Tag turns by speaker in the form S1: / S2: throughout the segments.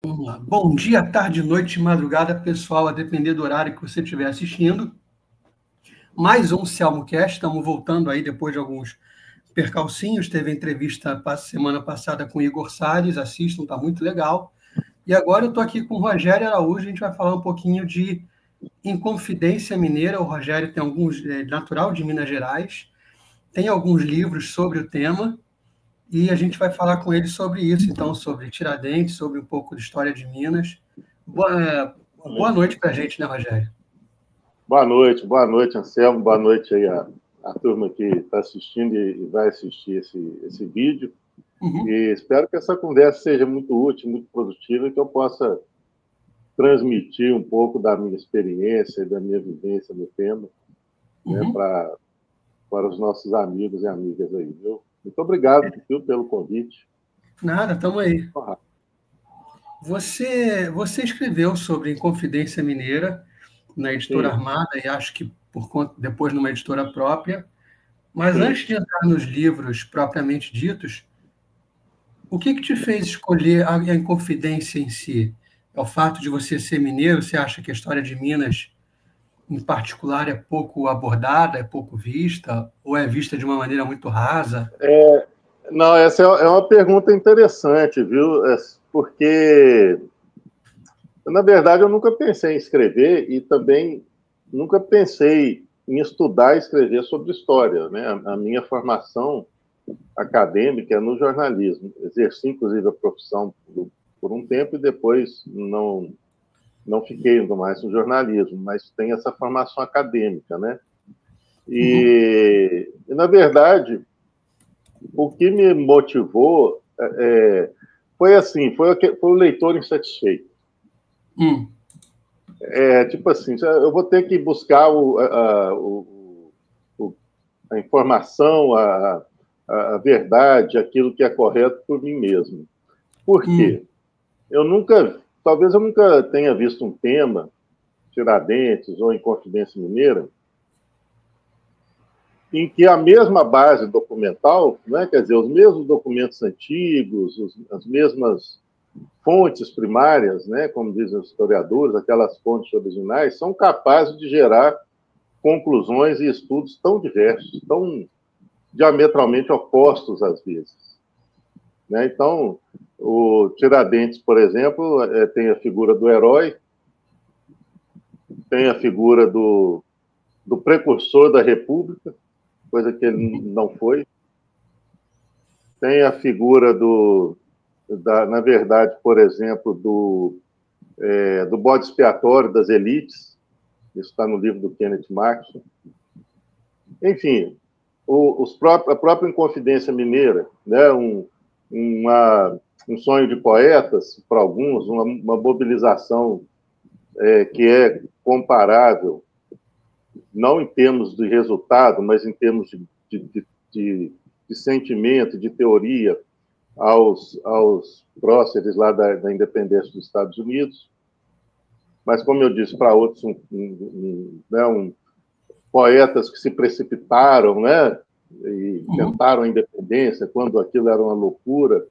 S1: Vamos lá. Bom dia, tarde, noite, madrugada, pessoal, a depender do horário que você estiver assistindo. Mais um Selmocast, estamos voltando aí depois de alguns percalcinhos. Teve a entrevista semana passada com o Igor Salles, assistam, está muito legal. E agora eu estou aqui com o Rogério Araújo, a gente vai falar um pouquinho de Inconfidência Mineira. O Rogério tem alguns, natural de Minas Gerais, tem alguns livros sobre o tema, e a gente vai falar com ele sobre isso, então, sobre Tiradentes, sobre um pouco de história de Minas. Boa noite para a gente, né, Rogério?
S2: Boa noite, Anselmo, boa noite aí a turma que está assistindo e vai assistir esse vídeo.
S1: Uhum.
S2: E espero que essa conversa seja muito útil, muito produtiva e que eu possa transmitir um pouco da minha experiência e da minha vivência no tema, né, para os nossos amigos e amigas aí, viu? Muito obrigado, viu, pelo convite.
S1: Nada, estamos aí. Você escreveu sobre Inconfidência Mineira na editora Armada, e acho que depois numa editora própria. Mas antes de entrar nos livros propriamente ditos, o que te fez escolher a Inconfidência em si? É o fato de você ser mineiro? Você acha que a história de Minas, em particular, é pouco abordada, é pouco vista, ou é vista de uma maneira muito rasa?
S2: Não, essa é uma pergunta interessante, viu? Porque, na verdade, eu nunca pensei em escrever e também nunca pensei em estudar e escrever sobre história, né? A minha formação acadêmica é no jornalismo. Exerci, inclusive, a profissão por um tempo e depois não fiquei mais no jornalismo, mas tem essa formação acadêmica, né? E na verdade, o que me motivou foi assim, foi o leitor insatisfeito. Tipo assim, eu vou ter que buscar a informação, a verdade, aquilo que é correto por mim mesmo. Por quê? Talvez eu nunca tenha visto um tema, Tiradentes ou Inconfidência Mineira, em que a mesma base documental, né, quer dizer, os mesmos documentos antigos, as mesmas fontes primárias, né, como dizem os historiadores, aquelas fontes originais, são capazes de gerar conclusões e estudos tão diversos, tão diametralmente opostos às vezes. Né? Então, o Tiradentes, por exemplo, tem a figura do herói, tem a figura do precursor da República, coisa que ele não foi. Tem a figura na verdade, por exemplo, do bode expiatório das elites, isso está no livro do Kenneth Maxwell. Enfim, a própria Inconfidência Mineira, né, um sonho de poetas, para alguns, uma mobilização que é comparável, não em termos de resultado, mas em termos de sentimento, de teoria, aos próceres lá da independência dos Estados Unidos. Mas, como eu disse, para outros, poetas que se precipitaram, né, e tentaram a independência quando aquilo era uma loucura.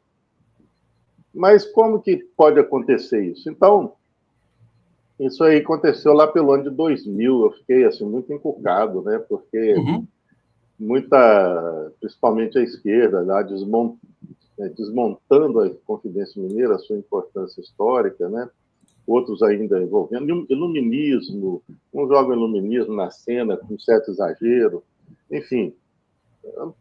S2: Mas como que pode acontecer isso? Então, isso aí aconteceu lá pelo ano de 2000, eu fiquei assim, muito encucado, né, porque principalmente a esquerda, lá desmontando a Inconfidência Mineira, a sua importância histórica, né, outros ainda envolvendo iluminismo, joga iluminismo na cena com certo exagero, enfim,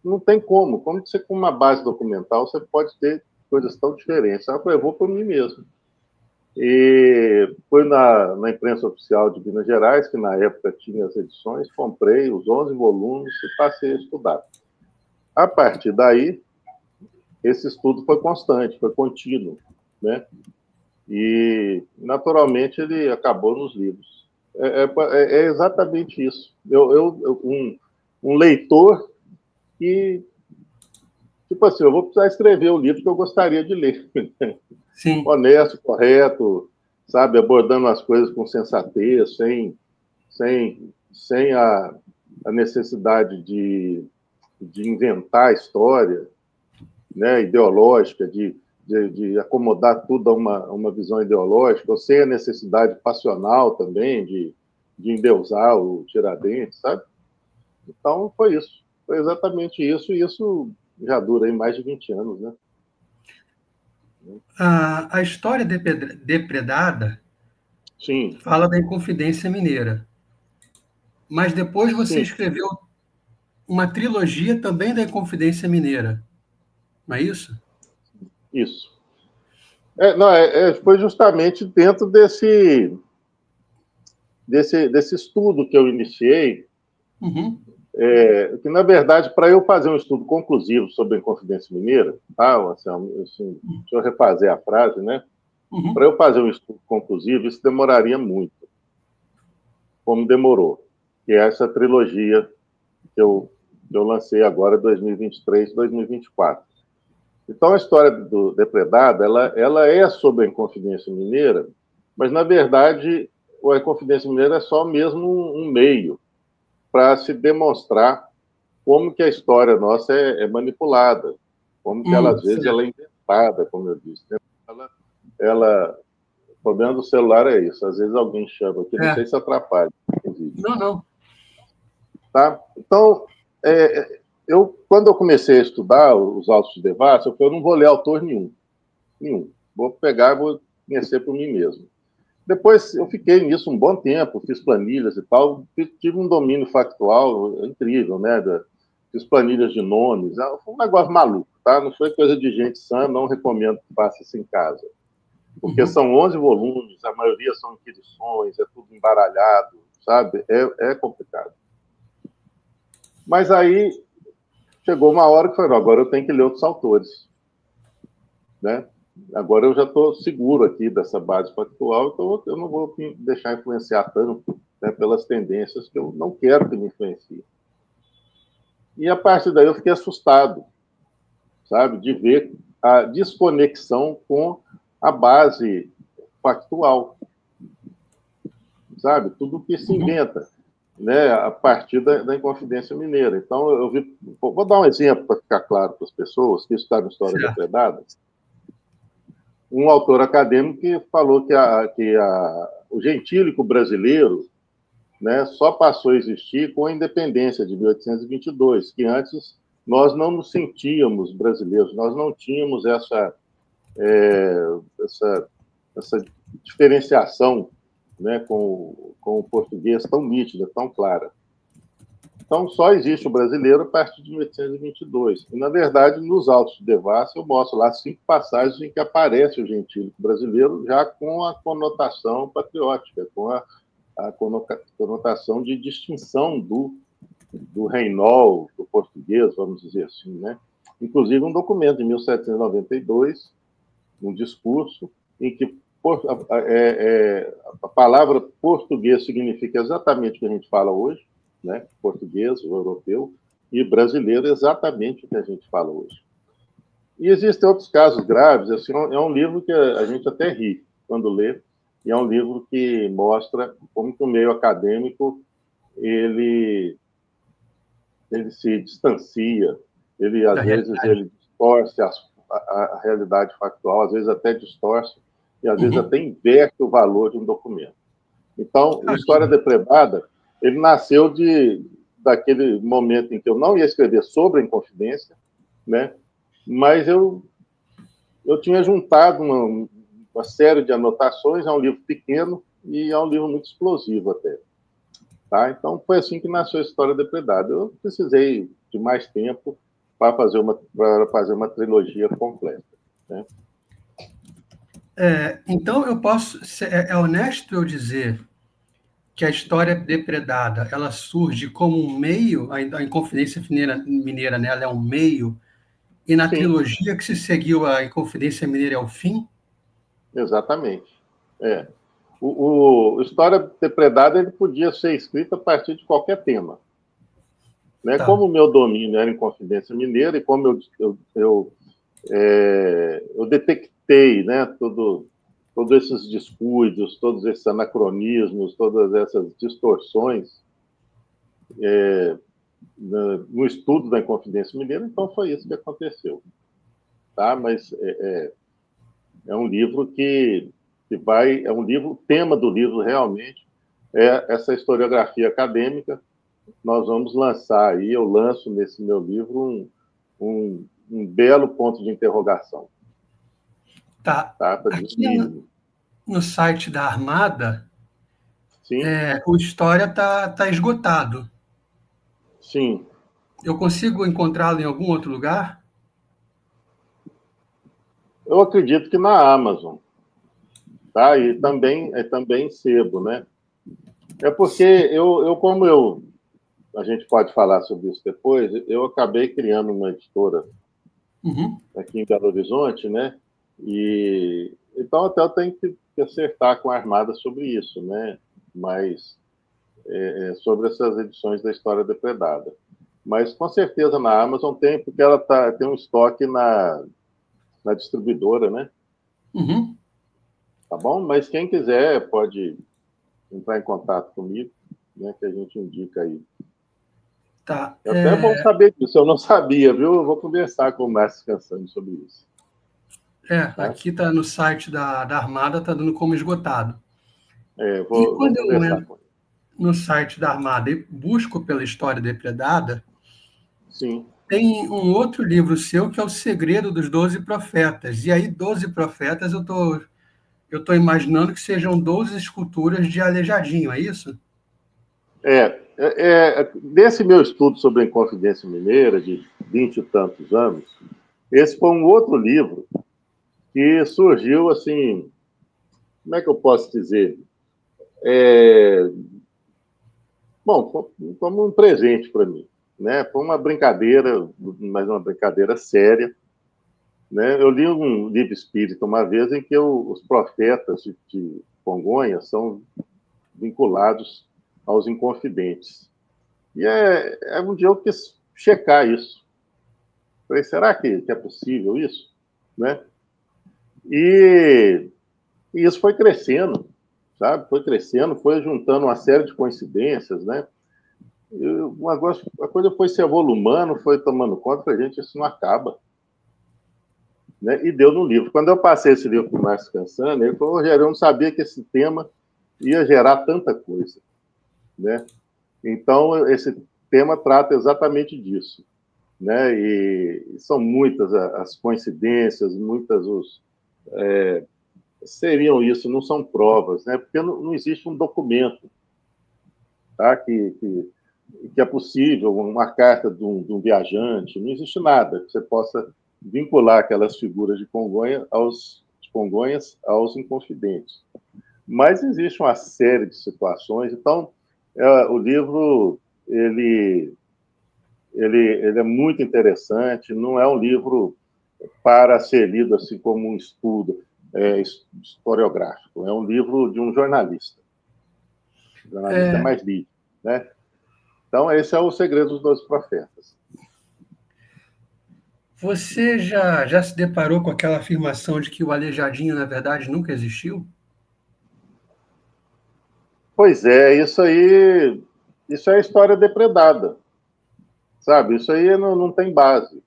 S2: não tem como você com uma base documental você pode ter coisas tão diferentes. Eu vou por mim mesmo. E foi na imprensa oficial de Minas Gerais, que na época tinha as edições, comprei os 11 volumes e passei a estudar. A partir daí, esse estudo foi constante, foi contínuo, né? E, naturalmente, ele acabou nos livros. É exatamente isso. Um leitor que, tipo assim, eu vou precisar escrever o livro que eu gostaria de ler.
S1: Sim.
S2: Honesto, correto, sabe, abordando as coisas com sensatez, sem a necessidade de inventar a história, né, ideológica, de de acomodar tudo a uma visão ideológica, ou sem a necessidade passional também de endeusar o Tiradentes, sabe? Então, foi isso. Foi exatamente isso, e isso já dura aí mais de 20 anos, né?
S1: A história depredada
S2: Sim.
S1: fala da Inconfidência Mineira. Mas depois você
S2: Sim.
S1: escreveu uma trilogia também da Inconfidência Mineira, não é isso?
S2: Isso. Não, foi justamente dentro desse estudo que eu iniciei,
S1: Uhum.
S2: que, na verdade, para eu fazer um estudo conclusivo sobre a Inconfidência Mineira, tá, assim, deixa eu refazer a frase, né?
S1: Uhum.
S2: Para eu fazer um estudo conclusivo, isso demoraria muito, como demorou, que é essa trilogia que eu lancei agora, 2023, 2024. Então, a história do Depredado, ela é sobre a Inconfidência Mineira, mas, na verdade, a Inconfidência Mineira é só mesmo um meio para se demonstrar como que a história nossa é manipulada, como que ela, às vezes,
S1: Certo.
S2: ela é inventada, como eu disse. Né? O problema do celular é isso. Às vezes alguém chama aqui, não sei se atrapalha.
S1: Não, não.
S2: Tá? Então, quando eu comecei a estudar os autos de Devassa, eu não vou ler autor nenhum. Vou pegar e vou conhecer por mim mesmo. Depois eu fiquei nisso um bom tempo, fiz planilhas e tal, tive um domínio factual incrível, né? Fiz planilhas de nomes, foi um negócio maluco, tá? Não foi coisa de gente sã, não recomendo que faça isso em casa. Porque são 11 volumes, a maioria são inquirições, é tudo embaralhado, sabe? É complicado. Mas aí chegou uma hora que falei, agora eu tenho que ler outros autores, né? Agora eu já estou seguro aqui dessa base factual, então eu não vou me deixar influenciar tanto, né, pelas tendências que eu não quero que me influenciem. E a partir daí eu fiquei assustado, sabe, de ver a desconexão com a base factual, sabe, tudo que se inventa, né, a partir da Inconfidência Mineira. Então eu vi, vou dar um exemplo para ficar claro para as pessoas que isso está na História Depredada. Um autor acadêmico que falou que o gentílico brasileiro, né, só passou a existir com a independência de 1822, que antes nós não nos sentíamos brasileiros, nós não tínhamos essa diferenciação, né, com o português tão nítida, tão clara. Então, só existe o brasileiro a partir de 1822. E, na verdade, nos autos de Devassa, eu mostro lá 5 passagens em que aparece o gentílico brasileiro já com a conotação patriótica, com a conotação de distinção do reinol, do português, vamos dizer assim, né? Inclusive, um documento de 1792, um discurso, em que a palavra português significa exatamente o que a gente fala hoje, né? Português, o europeu, e brasileiro exatamente o que a gente fala hoje. E existem outros casos graves. Assim, é um livro que a gente até ri quando lê, e é um livro que mostra como que o meio acadêmico ele se distancia, às vezes ele distorce a realidade factual, às vezes até distorce, e às vezes até inverte o valor de um documento. Então, o História Depredada, ele nasceu daquele momento em que eu não ia escrever sobre a Inconfidência, né? Mas eu tinha juntado uma série de anotações, é um livro pequeno e é um livro muito explosivo até. Tá? Então, foi assim que nasceu a História Depredada. Eu precisei de mais tempo para fazer uma trilogia completa. Né?
S1: Então, eu posso... É honesto eu dizer que a História Depredada ela surge como um meio, a Inconfidência Mineira, né, ela é um meio, e na
S2: Sim.
S1: trilogia que se seguiu a Inconfidência Mineira é o fim?
S2: Exatamente. O História Depredada ele podia ser escrito a partir de qualquer tema. Né?
S1: Tá.
S2: Como o meu domínio era Inconfidência Mineira e como eu detectei, né, todos esses descuidos, todos esses anacronismos, todas essas distorções no estudo da Inconfidência Mineira, então foi isso que aconteceu. Tá? Mas É um livro que vai... É um livro... O tema do livro, realmente, é essa historiografia acadêmica. Nós vamos lançar aí, eu lanço nesse meu livro um belo ponto de interrogação.
S1: Tá.
S2: Tá? Para
S1: Aqui
S2: dizer,
S1: no site da Armada,
S2: sim,
S1: o História tá esgotado.
S2: sim.
S1: Eu consigo encontrá-lo em algum outro lugar?
S2: Eu acredito que na Amazon, tá? E também sebo, né? É porque a gente pode falar sobre isso depois, eu acabei criando uma editora
S1: Uhum.
S2: aqui em Belo Horizonte, né? E então até eu tenho que acertar com a Armada sobre isso, né? Mas sobre essas edições da História Depredada. Mas com certeza na Amazon tem, porque ela tem um estoque na distribuidora, né?
S1: Uhum.
S2: Tá bom? Mas quem quiser pode entrar em contato comigo, né? Que a gente indica aí.
S1: Tá.
S2: É até bom saber disso, eu não sabia, viu? Eu vou conversar com o Márcio Cansani sobre isso. Tá?
S1: Aqui tá no site da Armada, tá dando como esgotado. E
S2: Vou
S1: quando eu
S2: conversar
S1: entro
S2: com ele.
S1: no site da Armada e busco pela História Depredada,
S2: Sim.
S1: tem um outro livro seu que é O Segredo dos Doze Profetas. E aí, 12 profetas, eu tô imaginando que sejam 12 esculturas de Aleijadinho, é isso?
S2: Desse meu estudo sobre a Inconfidência Mineira, de 20 e tantos anos, esse foi um outro livro que surgiu, assim, como é que eu posso dizer? É, Bom, como um presente para mim, né? Foi uma brincadeira, mas uma brincadeira séria, né? Eu li um livro espírita uma vez em que os profetas de Congonhas são vinculados aos Inconfidentes. E um dia eu quis checar isso. Falei, será que é possível isso? Né? E, e isso foi crescendo, sabe? Foi crescendo, foi juntando uma série de coincidências, né? A coisa foi se avolumando, foi tomando conta, para a gente, isso não acaba. Né? E deu no livro. Quando eu passei esse livro para o Márcio Cansani, ele falou, Rogério, eu não sabia que esse tema ia gerar tanta coisa. Né? Então, esse tema trata exatamente disso. Né? E são muitas as coincidências, seriam isso, não são provas, né? Porque não existe um documento, tá? Que é possível, uma carta de um viajante, não existe nada que você possa vincular aquelas figuras de Congonhas aos Inconfidentes. Mas existe uma série de situações, então o livro ele é muito interessante, não é um livro para ser lido assim como um estudo historiográfico, é um livro de um jornalista. O jornalista é mais livre, né? Então, esse é o Segredo dos Doze Profetas.
S1: Você já se deparou com aquela afirmação de que o Aleijadinho, na verdade, nunca existiu?
S2: Pois é, isso é história depredada, sabe? Isso aí não tem base.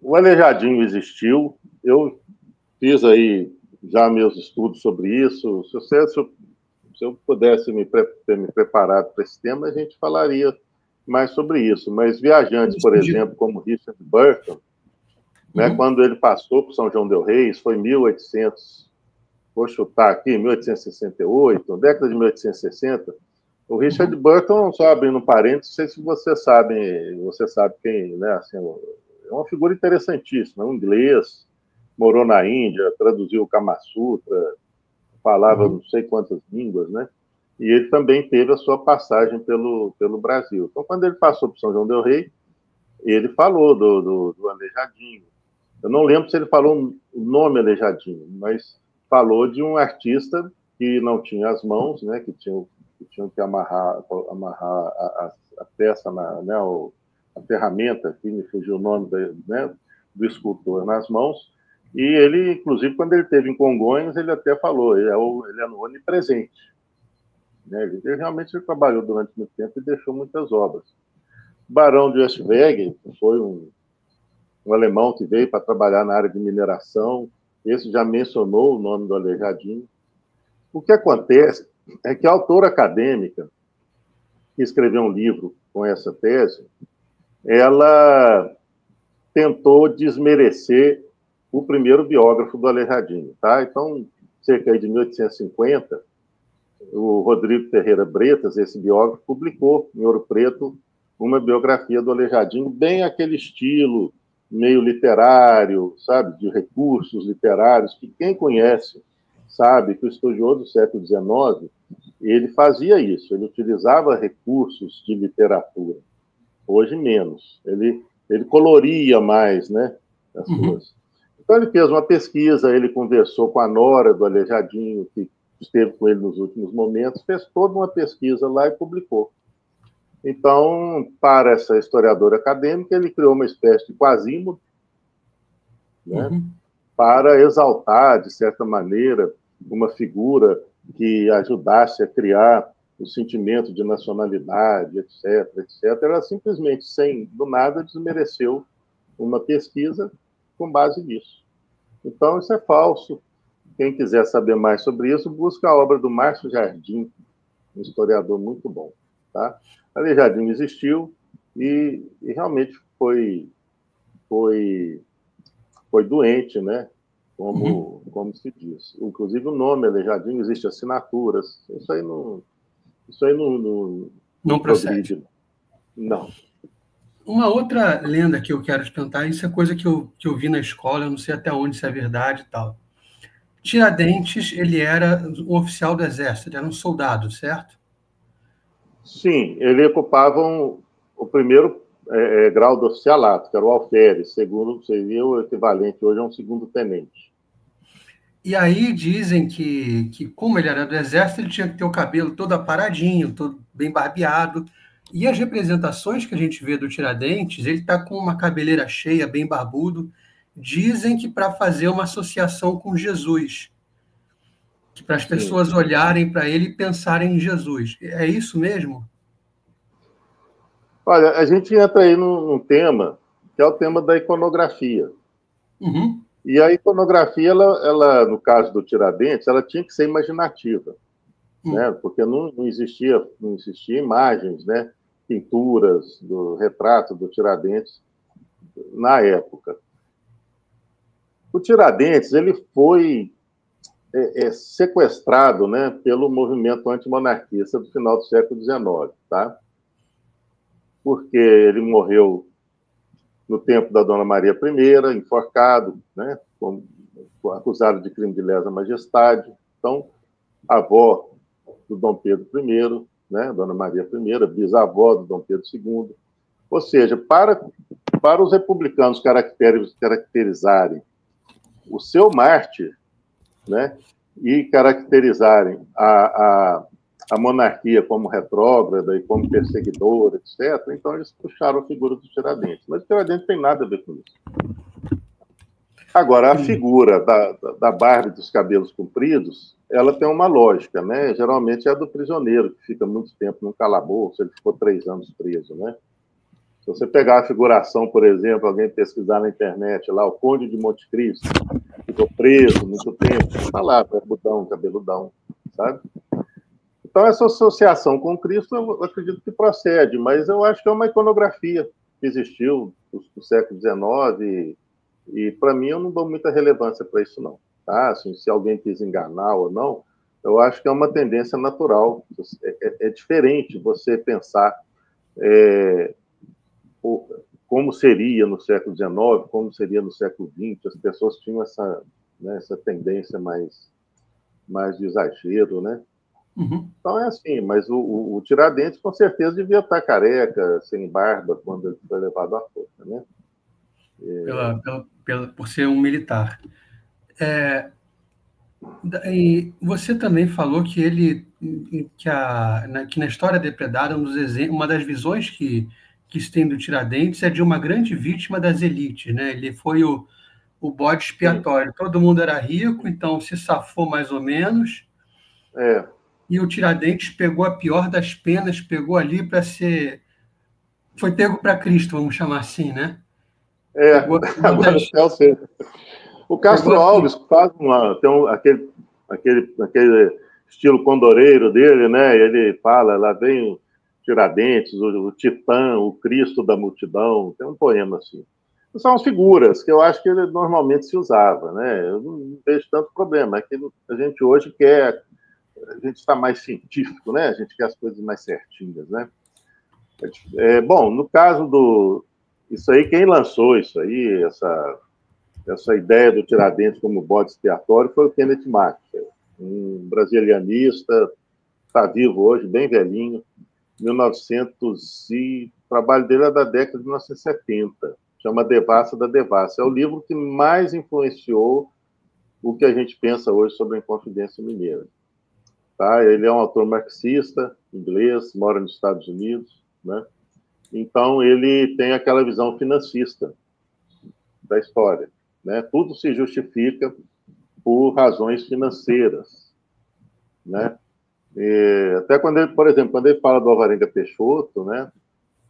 S2: O Aleijadinho existiu, eu fiz aí já meus estudos sobre isso. Se eu pudesse ter me preparado para esse tema, a gente falaria mais sobre isso. Mas viajantes, por exemplo, como Richard Burton, né, quando ele passou por São João del Rei, isso foi 1800, vou chutar aqui, 1868, década de 1860, o Richard Burton, só abrindo um parênteses, não sei se você sabe quem, né, assim, é uma figura interessantíssima, um inglês, morou na Índia, traduziu o Kama Sutra, falava não sei quantas línguas, né? E ele também teve a sua passagem pelo Brasil. Então, quando ele passou por São João del Rei, ele falou do Aleijadinho. Eu não lembro se ele falou o nome Aleijadinho, mas falou de um artista que não tinha as mãos, né? Que tinham que amarrar a peça, né? A ferramenta, aqui me fugiu o nome né? Do escultor nas mãos. E ele, inclusive, quando ele esteve em Congonhas, ele até falou, ele é onipresente. Né? Ele realmente trabalhou durante muito tempo e deixou muitas obras. Barão de Westweg foi um alemão que veio para trabalhar na área de mineração. Esse já mencionou o nome do Aleijadinho. O que acontece é que a autora acadêmica, que escreveu um livro com essa tese, ela tentou desmerecer o primeiro biógrafo do Aleijadinho. Tá? Então, cerca de 1850, o Rodrigo Ferreira Bretas, esse biógrafo, publicou em Ouro Preto uma biografia do Aleijadinho, bem aquele estilo meio literário, sabe, de recursos literários, que quem conhece sabe que o estudioso do século XIX, ele fazia isso, ele utilizava recursos de literatura. Hoje, menos. Ele coloria mais, né, as suas. Então, ele fez uma pesquisa, ele conversou com a nora do Aleijadinho, que esteve com ele nos últimos momentos, fez toda uma pesquisa lá e publicou. Então, para essa historiadora acadêmica, ele criou uma espécie de Quasímodo, né, para exaltar, de certa maneira, uma figura que ajudasse a criar o sentimento de nacionalidade, etc., etc. Ela simplesmente, do nada, desmereceu uma pesquisa com base nisso. Então, isso é falso. Quem quiser saber mais sobre isso, busca a obra do Márcio Jardim, um historiador muito bom. Tá? Aleijadinho existiu e realmente foi doente, né? Como se diz. Inclusive, o nome Aleijadinho, existe assinaturas. Isso aí não
S1: procede.
S2: Não.
S1: Uma outra lenda que eu quero te perguntar, isso é coisa que eu vi na escola, eu não sei até onde isso é verdade e tal. Tiradentes, ele era um oficial do exército, ele era um soldado, certo?
S2: Sim, ele ocupava o primeiro grau do oficialato, que era o alferes, segundo seria o equivalente hoje a um segundo-tenente.
S1: E aí dizem que, como ele era do exército, ele tinha que ter o cabelo todo aparadinho, todo bem barbeado. E as representações que a gente vê do Tiradentes, ele está com uma cabeleira cheia, bem barbudo. Dizem que para fazer uma associação com Jesus, que para as pessoas olharem para ele e pensarem em Jesus. É isso mesmo?
S2: Olha, a gente entra aí num tema, que é o tema da iconografia. E a iconografia, ela, no caso do Tiradentes, ela tinha que ser imaginativa, né? Porque não existia imagens, né? Pinturas do retrato do Tiradentes na época. O Tiradentes, ele foi sequestrado, né, pelo movimento antimonarquista do final do século XIX, tá? Porque ele morreu no tempo da Dona Maria I, enforcado, né, acusado de crime de lesa majestade. Então, a avó do Dom Pedro I, né, Dona Maria I, bisavó do Dom Pedro II. Ou seja, para os republicanos caracterizarem o seu mártir, né, e caracterizarem a monarquia como retrógrada e como perseguidora, etc., então eles puxaram a figura do Tiradentes. Mas o Tiradentes tem nada a ver com isso. Agora, a figura da Barbie dos cabelos compridos, ela tem uma lógica, né? Geralmente é a do prisioneiro, que fica muito tempo num calabouço, ele ficou 3 anos preso, né? Se você pegar a figuração, por exemplo, alguém pesquisar na internet lá, o Conde de Monte Cristo, ficou preso muito tempo, está lá, barbudão, cabeludão, sabe? Então, essa associação com Cristo, eu acredito que procede, mas eu acho que é uma iconografia que existiu no século XIX e para mim, eu não dou muita relevância para isso, não. Tá? Assim, se alguém quis enganar ou não, eu acho que é uma tendência natural. É diferente você pensar como seria no século XIX, como seria no século XX. As pessoas tinham essa tendência mais de exagero, né? Então é assim, mas o Tiradentes com certeza devia estar careca, sem barba, quando ele foi levado à forca, né?
S1: Por ser um militar. E você também falou que na História Depredada, uma das visões que se tem do Tiradentes é de uma grande vítima das elites, né? Ele foi o bode expiatório. Sim. Todo mundo era rico, então se safou mais ou menos. E o Tiradentes pegou a pior das penas, pegou ali para ser... Foi pego para Cristo, vamos chamar assim, né?
S2: É,
S1: Pegou
S2: agora o Celso. O Castro Alves faz aquele estilo condoreiro dele, né? Ele fala, lá vem o Tiradentes, o Titã, o Cristo da multidão, tem um poema assim. São as figuras que eu acho que ele normalmente se usava, né? Eu não vejo tanto problema, é que a gente hoje quer, a gente está mais científico, né? A gente quer as coisas mais certinhas, né? Bom, no caso isso aí, quem lançou isso aí, essa ideia do Tiradentes como bode expiatório foi o Kenneth Maxwell, um brasilianista, está vivo hoje, bem velhinho, 1900 e... O trabalho dele é da década de 1970, chama Devassa da Devassa. É o livro que mais influenciou o que a gente pensa hoje sobre a Inconfidência Mineira. Tá? Ele é um autor marxista, inglês, mora nos Estados Unidos, né? Então, ele tem aquela visão financista da história, né? Tudo se justifica por razões financeiras, né? Até quando ele, por exemplo, quando ele fala do Alvarenga Peixoto, né?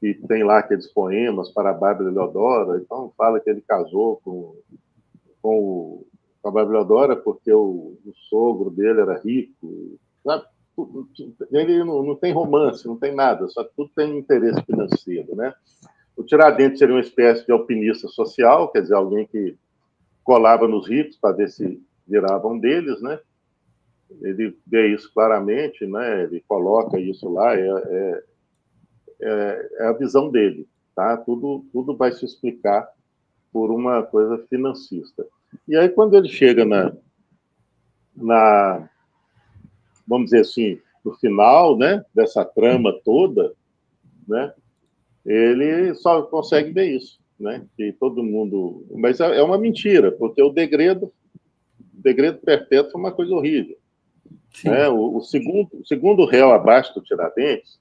S2: Que tem lá aqueles poemas para a Bárbara Leodora, então fala que ele casou com a Bárbara Leodora porque o sogro dele era rico, sabe? Ele não tem romance, não tem nada, só tudo tem interesse financeiro, né? O Tiradentes seria uma espécie de alpinista social, quer dizer, alguém que colava nos ricos para ver se viravam deles, né? Ele vê isso claramente, né? Ele coloca isso lá, é a visão dele, tá? Tudo vai se explicar por uma coisa financista. E aí, quando ele chega vamos dizer assim, no final, né, dessa trama toda, né, ele só consegue ver isso, né, que todo mundo... Mas é uma mentira, porque o degredo perpétuo é uma coisa horrível. Né? O segundo réu abaixo do Tiradentes,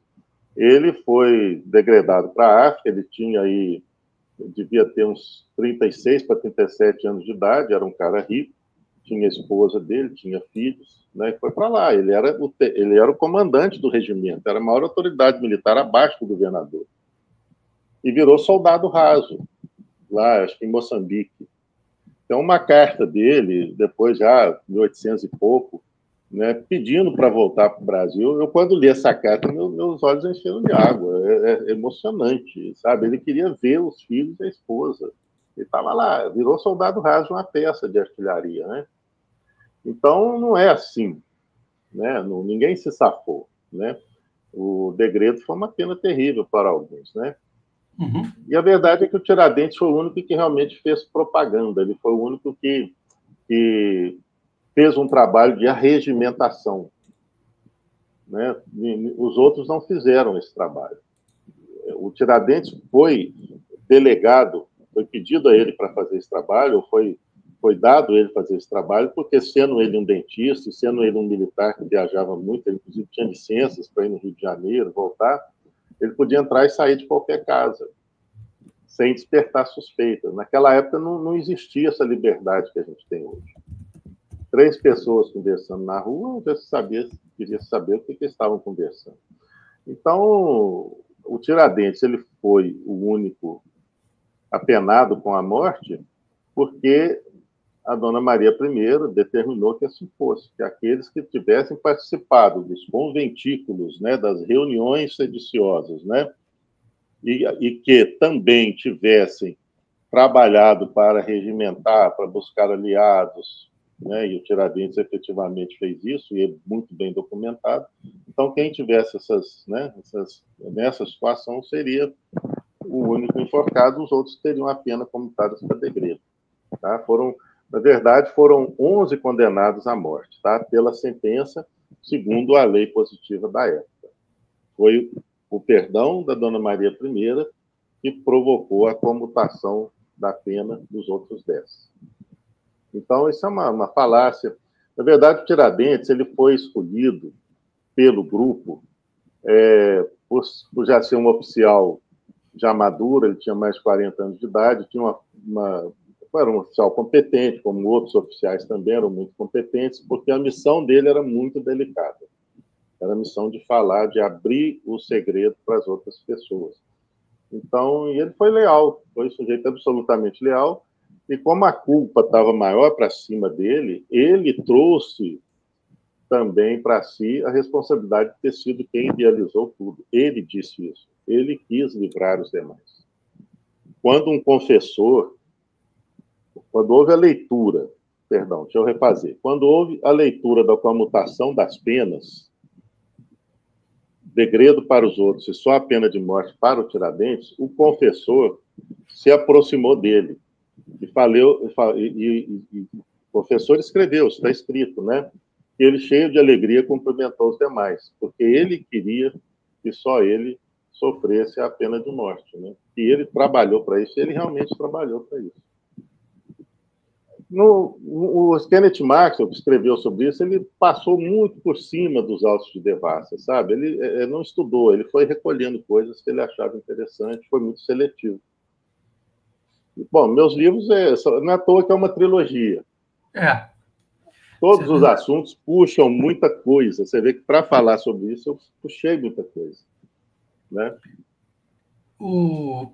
S2: ele foi degradado para a África, ele tinha aí, devia ter uns 36 para 37 anos de idade, era um cara rico, tinha a esposa dele, tinha filhos, né, e foi para lá. Ele era o comandante do regimento, era a maior autoridade militar abaixo do governador. E virou soldado raso, lá, acho que em Moçambique. Tem uma carta dele, depois já, 1800 e pouco, né, pedindo para voltar para o Brasil. Eu, quando li essa carta, meus olhos encheram de água. É emocionante, sabe? Ele queria ver os filhos e a esposa. Ele estava lá, virou soldado raso, uma peça de artilharia, né? Então, não é assim, né? Ninguém se safou, né? O degredo foi uma pena terrível para alguns, né?
S1: Uhum.
S2: E a verdade é que o Tiradentes foi o único que realmente fez propaganda. Ele foi o único que fez um trabalho de arregimentação, né? Os outros não fizeram esse trabalho. O Tiradentes foi delegado, foi pedido a ele para fazer esse trabalho, ou foi dado a ele fazer esse trabalho, porque sendo ele um dentista, sendo ele um militar que viajava muito, ele inclusive tinha licenças para ir no Rio de Janeiro, voltar, ele podia entrar e sair de qualquer casa, sem despertar suspeitas. Naquela época não existia essa liberdade que a gente tem hoje. 3 pessoas conversando na rua, já queria saber o que estavam conversando. Então, o Tiradentes ele foi o único apenado com a morte porque a Dona Maria I determinou que assim fosse, que aqueles que tivessem participado dos conventículos, né, das reuniões sediciosas, né, e que também tivessem trabalhado para regimentar, para buscar aliados, né, e o Tiradentes efetivamente fez isso, e é muito bem documentado. Então, quem tivesse nessa situação seria o único enforcado, os outros teriam a pena comutada para degredo. Tá? Na verdade, foram 11 condenados à morte, tá? Pela sentença, segundo a lei positiva da época. Foi o perdão da Dona Maria I que provocou a comutação da pena dos outros 10. Então, isso é uma falácia. Na verdade, o Tiradentes ele foi escolhido pelo grupo por já ser um oficial já maduro, ele tinha mais de 40 anos de idade, era um oficial competente, como outros oficiais também eram muito competentes, porque a missão dele era muito delicada. Era a missão de falar, de abrir o segredo para as outras pessoas. Então, e ele foi leal, foi um sujeito absolutamente leal, e como a culpa estava maior para cima dele, ele trouxe também para si a responsabilidade de ter sido quem idealizou tudo. Ele disse isso. Ele quis livrar os demais. Quando um confessor, quando houve a leitura, perdão, deixa eu refazer, quando houve a leitura da comutação das penas, degredo para os outros e só a pena de morte para o Tiradentes, o confessor se aproximou dele e o professor escreveu, está escrito, né? Que ele, cheio de alegria, cumprimentou os demais, porque ele queria que só ele sofresse a pena de morte, né? E ele trabalhou para isso, ele realmente trabalhou para isso. O Kenneth Maxwell, que escreveu sobre isso, ele passou muito por cima dos autos de Devassa, sabe? Ele não estudou, ele foi recolhendo coisas que ele achava interessante, foi muito seletivo. Bom, meus livros, não é à toa que é uma trilogia. Todos os assuntos puxam muita coisa. Você vê que, para falar sobre isso, eu puxei muita coisa. Né?
S1: O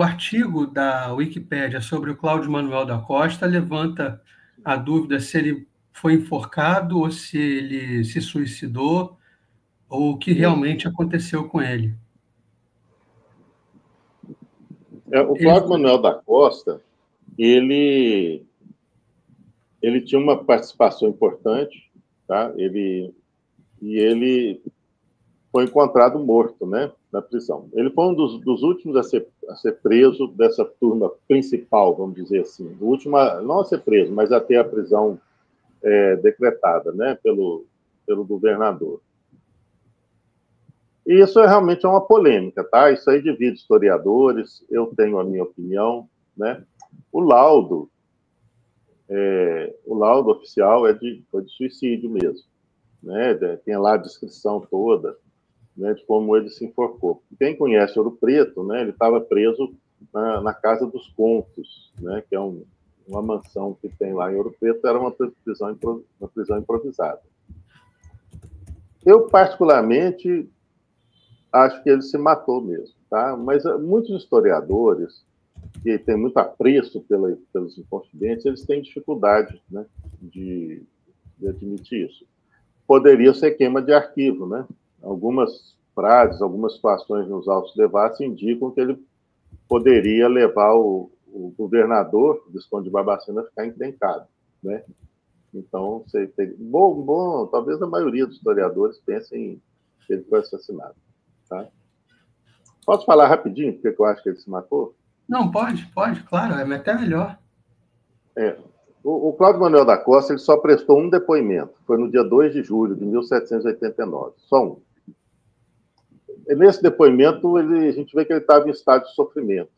S1: artigo da Wikipédia sobre o Cláudio Manuel da Costa levanta a dúvida se ele foi enforcado ou se ele se suicidou ou o que realmente aconteceu com ele.
S2: O Cláudio Manuel da Costa, ele tinha uma participação importante, tá? Ele foi encontrado morto, né, na prisão. Ele foi um dos últimos a ser preso dessa turma principal, vamos dizer assim. O último, não a ser preso, mas a ter a prisão decretada, né, pelo governador. E isso realmente é uma polêmica, tá? Isso aí divide historiadores, eu tenho a minha opinião, né? O laudo oficial foi de suicídio mesmo, né? Tem lá a descrição toda, né, de como ele se enforcou. Quem conhece Ouro Preto, né, ele estava preso na Casa dos Contos, né, que é uma mansão que tem lá em Ouro Preto, era uma prisão improvisada. Eu, particularmente, acho que ele se matou mesmo, tá? Mas muitos historiadores, que têm muito apreço pelos inconfidentes, eles têm dificuldade, né, de admitir isso. Poderia ser queima de arquivo, né? Algumas frases, algumas situações nos autos de Devassa indicam que ele poderia levar o governador, o Visconde de Barbacena, a ficar encrencado, né? Então, talvez a maioria dos historiadores pensem que ele foi assassinado. Tá? Posso falar rapidinho porque eu acho que ele se matou?
S1: Não, pode, claro, é até melhor.
S2: O Cláudio Manuel da Costa ele só prestou um depoimento, foi no dia 2 de julho de 1789, só um. E nesse depoimento, a gente vê que ele estava em estado de sofrimento.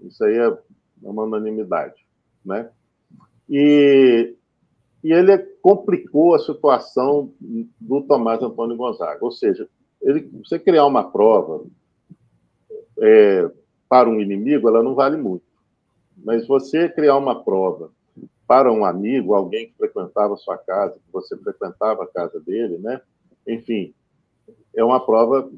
S2: Isso aí é uma unanimidade, né? E ele complicou a situação do Tomás Antônio Gonzaga. Ou seja, você criar uma prova para um inimigo, ela não vale muito. Mas você criar uma prova para um amigo, alguém que frequentava a sua casa, que você frequentava a casa dele, né? Enfim, é uma prova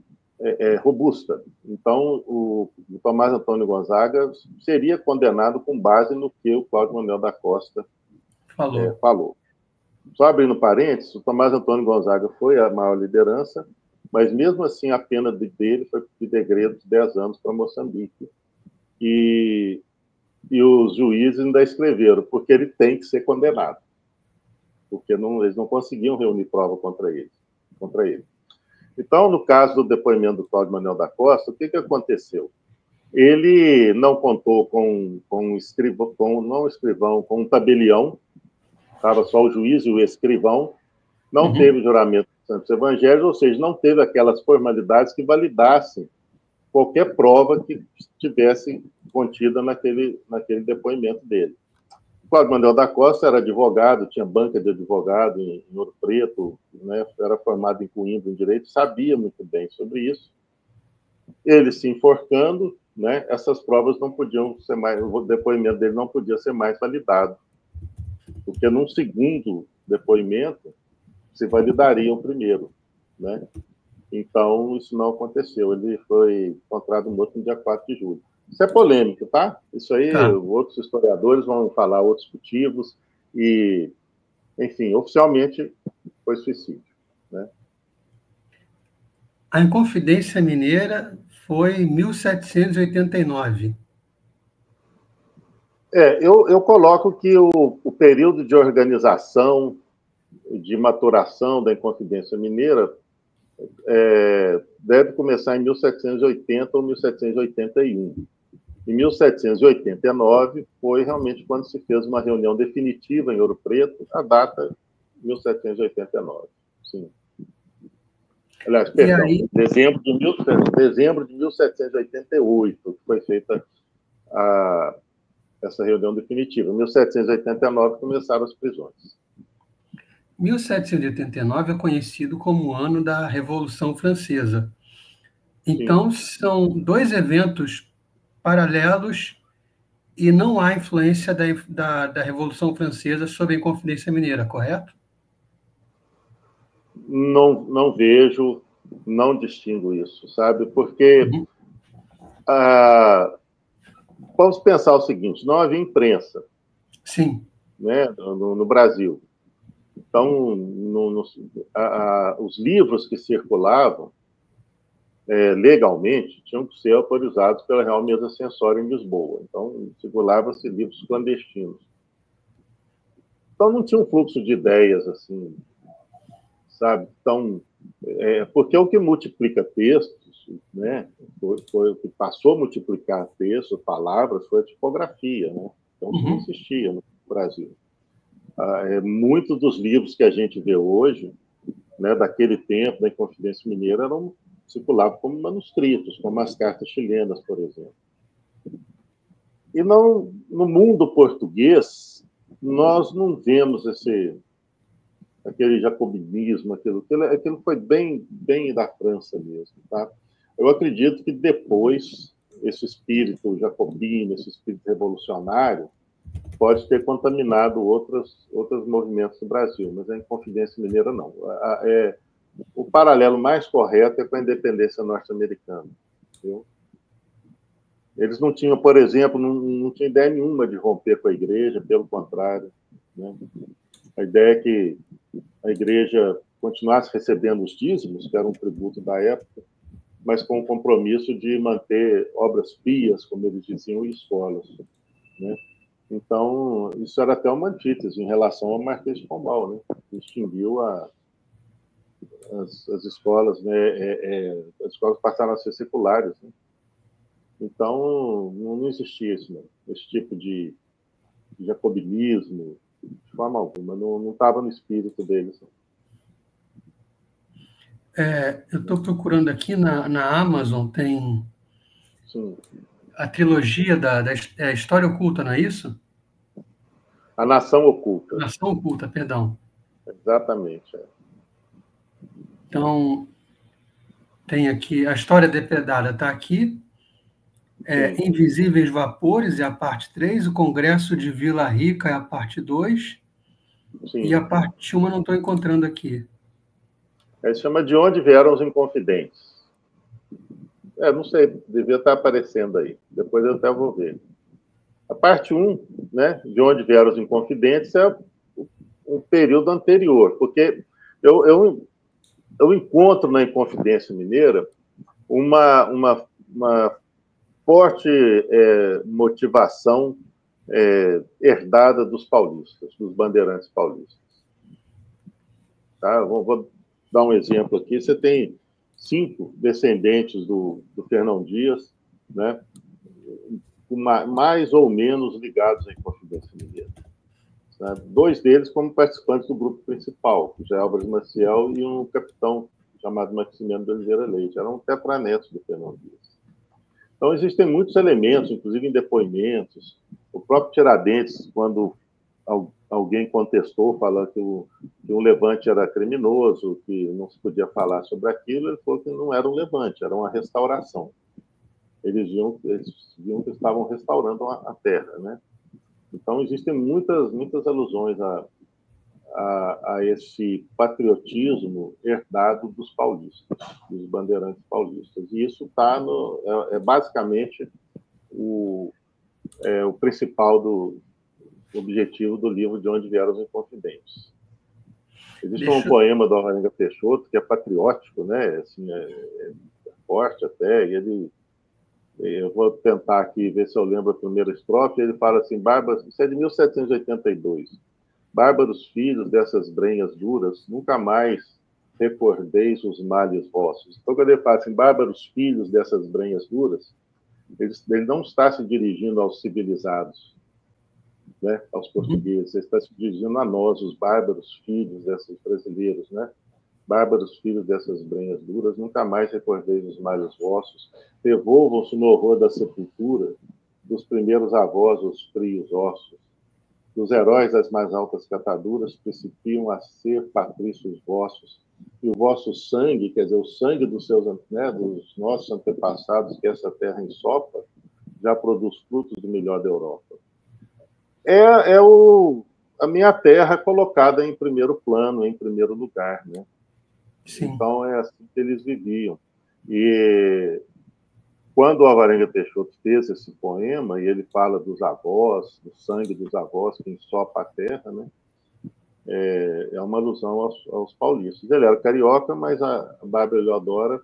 S2: robusta. Então, o Tomás Antônio Gonzaga seria condenado com base no que o Cláudio Manuel da Costa falou. Só abrindo parênteses, o Tomás Antônio Gonzaga foi a maior liderança, mas mesmo assim a pena dele foi de degredo de 10 anos para Moçambique. E os juízes ainda escreveram, porque ele tem que ser condenado, porque eles não conseguiam reunir prova contra ele. Então, no caso do depoimento do Cláudio Manuel da Costa, o que aconteceu? Ele não contou com um escrivão, com um tabelião, estava só o juiz e o escrivão, não teve o juramento dos Santos Evangelhos, ou seja, não teve aquelas formalidades que validassem qualquer prova que estivesse contida naquele depoimento dele. O Cláudio Manuel da Costa era advogado, tinha banca de advogado em Ouro Preto, né, era formado em Coimbra em Direito, sabia muito bem sobre isso. Ele se enforcando, né, essas provas não podiam ser mais, o depoimento dele não podia ser mais validado, porque num segundo depoimento se validaria o primeiro, né? Então, isso não aconteceu. Ele foi encontrado morto no dia 4 de julho. Isso é polêmico, tá? Isso aí,
S1: Tá.
S2: outros historiadores vão falar outros motivos e, enfim, oficialmente foi suicídio, né?
S1: A Inconfidência Mineira foi em 1789.
S2: Eu coloco que o período de organização, de maturação da Inconfidência Mineira deve começar em 1780 ou 1781. Em 1789 foi realmente quando se fez uma reunião definitiva em Ouro Preto, a data 1789. Sim. Aliás,
S1: E
S2: perdão,
S1: aí,
S2: dezembro de 1788 que foi feita essa reunião definitiva. Em 1789 começaram as prisões.
S1: 1789 é conhecido como o ano da Revolução Francesa.
S2: Sim.
S1: Então, são dois eventos paralelos e não há influência da Revolução Francesa sobre a Inconfidência Mineira, correto?
S2: Não vejo, não distingo isso, sabe? Porque vamos pensar o seguinte: não havia imprensa,
S1: Sim.
S2: né, no Brasil. Então, os livros que circulavam legalmente tinham que ser autorizados pela Real Mesa Censória em Lisboa. Então, circulava-se livros clandestinos. Então, não tinha um fluxo de ideias assim, sabe? Então, porque o que multiplica textos, né, foi o que passou a multiplicar textos, palavras, foi a tipografia, né? Então, isso não existia no Brasil. Muitos dos livros que a gente vê hoje, né, daquele tempo, da Inconfidência Mineira, circulavam como manuscritos, como as cartas chilenas, por exemplo. E no mundo português, nós não vemos aquele jacobinismo, aquilo foi bem da França mesmo, tá? Eu acredito que depois esse espírito jacobino, esse espírito revolucionário, pode ter contaminado outros movimentos do Brasil, mas a Inconfidência Mineira não. O paralelo mais correto é com a independência norte-americana. Eles não tinham, por exemplo, não tinham ideia nenhuma de romper com a igreja, pelo contrário, né? A ideia é que a igreja continuasse recebendo os dízimos, que era um tributo da época, mas com o compromisso de manter obras pias, como eles diziam, e escolas, né? Então, isso era até uma antítese em relação ao Marquês de Pombal, né? Distinguiu as escolas, né? As escolas passaram a ser seculares, né? Então, não existia isso, não. Esse tipo de jacobinismo, de forma alguma, não estava no espírito deles. Não.
S1: Eu estou procurando aqui na Amazon, tem
S2: Sim.
S1: a trilogia da História Oculta, não é isso?
S2: A Nação Oculta.
S1: Nação Oculta, perdão.
S2: Exatamente.
S1: Então, tem aqui, a História Depredada está aqui, Invisíveis Vapores é a parte 3, o Congresso de Vila Rica é a parte 2,
S2: Sim.
S1: E a parte 1 eu não estou encontrando aqui.
S2: Se chama De Onde Vieram os Inconfidentes. Não sei, devia estar aparecendo aí. Depois eu até vou ver. A parte 1, né, De Onde Vieram os Inconfidentes, é um período anterior, porque eu encontro na Inconfidência Mineira uma forte motivação herdada dos paulistas, dos bandeirantes paulistas. Tá? Vou dar um exemplo aqui. Você tem 5 descendentes do Fernão Dias, né, mais ou menos ligados à Inconfidência Mineira. Né? 2 deles como participantes do grupo principal, José Álvares Maciel e um capitão chamado Maximiano de Oliveira Leite. Eram tetranetos do Fernão Dias. Então, existem muitos elementos, inclusive em depoimentos. O próprio Tiradentes, quando alguém contestou, falando que o levante era criminoso, que não se podia falar sobre aquilo, ele falou que não era um levante, era uma restauração. Eles viam que estavam restaurando a terra, né? Então, existem muitas alusões a esse patriotismo herdado dos paulistas, dos bandeirantes paulistas. E isso está basicamente o principal objetivo do livro De Onde Vieram os Inconfidentes. Existe um poema do Alvarenga Peixoto que é patriótico, né? Assim, é forte até, e eu vou tentar aqui ver se eu lembro a primeira estrofe. Ele fala assim: bárbaros, isso é de 1782. Bárbaros filhos dessas brenhas duras, nunca mais recordeis os males vossos. Então, quando ele fala assim, bárbaros filhos dessas brenhas duras, ele não está se dirigindo aos civilizados, né, aos portugueses, ele está se dirigindo a nós, os bárbaros filhos desses brasileiros, né? Bárbaros filhos dessas brenhas duras, nunca mais recordeis os males vossos, devolvam-se no horror da sepultura, dos primeiros avós os frios ossos, dos heróis das mais altas cataduras, principiam a ser patrícios vossos, e o vosso sangue, quer dizer, o sangue dos dos nossos antepassados, que essa terra ensopa, já produz frutos do melhor da Europa. A minha terra colocada em primeiro plano, em primeiro lugar, né? Sim. Então, é assim que eles viviam. E quando o Alvarenga Peixoto fez esse poema, e ele fala dos avós, do sangue dos avós que ensopa a terra, né? É uma alusão aos paulistas. Ele era carioca, mas a Bárbara Eleodora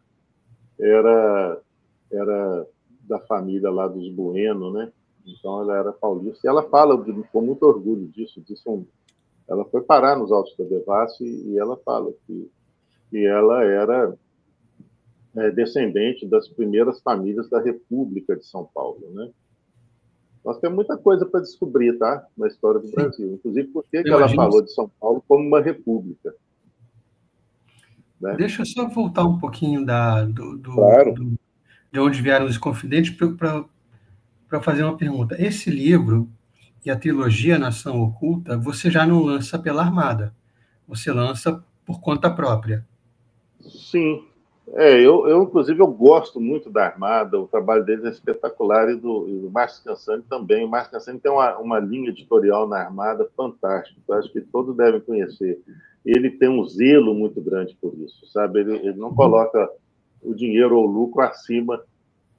S2: era da família lá dos Bueno, né? Então, ela era paulista. E ela fala com muito orgulho disso. Ela foi parar nos Altos da Devassi e ela fala que ela era descendente das primeiras famílias da República de São Paulo, né? Nós temos muita coisa para descobrir, tá? Na história do Brasil. Inclusive, por que ela falou de São Paulo como uma república. Né?
S1: Deixa eu só voltar um pouquinho
S2: Claro.
S1: De Onde Vieram os Inconfidentes para fazer uma pergunta. Esse livro e a trilogia Nação Oculta, você já não lança pela Armada. Você lança por conta própria.
S2: Sim. Eu inclusive, eu gosto muito da Armada, o trabalho deles é espetacular, e do Márcio Cansani também. O Márcio Cansani tem uma linha editorial na Armada fantástica, eu acho que todos devem conhecer. Ele tem um zelo muito grande por isso, sabe? Ele não coloca o dinheiro ou o lucro acima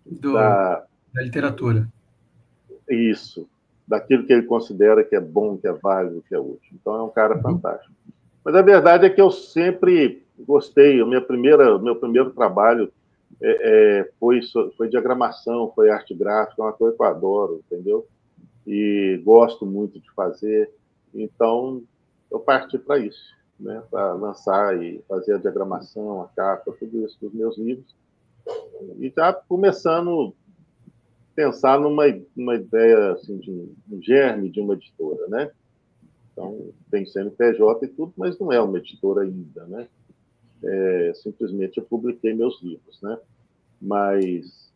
S1: da literatura.
S2: Isso, daquilo que ele considera que é bom, que é válido, que é útil. Então, é um cara fantástico. Mas a verdade é que eu sempre gostei. Meu primeiro trabalho foi diagramação, foi arte gráfica, é uma coisa que eu adoro, entendeu? E gosto muito de fazer. Então, eu parti para isso, né? Para lançar e fazer a diagramação, a capa, tudo isso dos meus livros. E já começando a pensar numa ideia, assim, de um germe de uma editora, né? Então, tem CNPJ e tudo, mas não é uma editora ainda, né? Simplesmente eu publiquei meus livros, né? Mas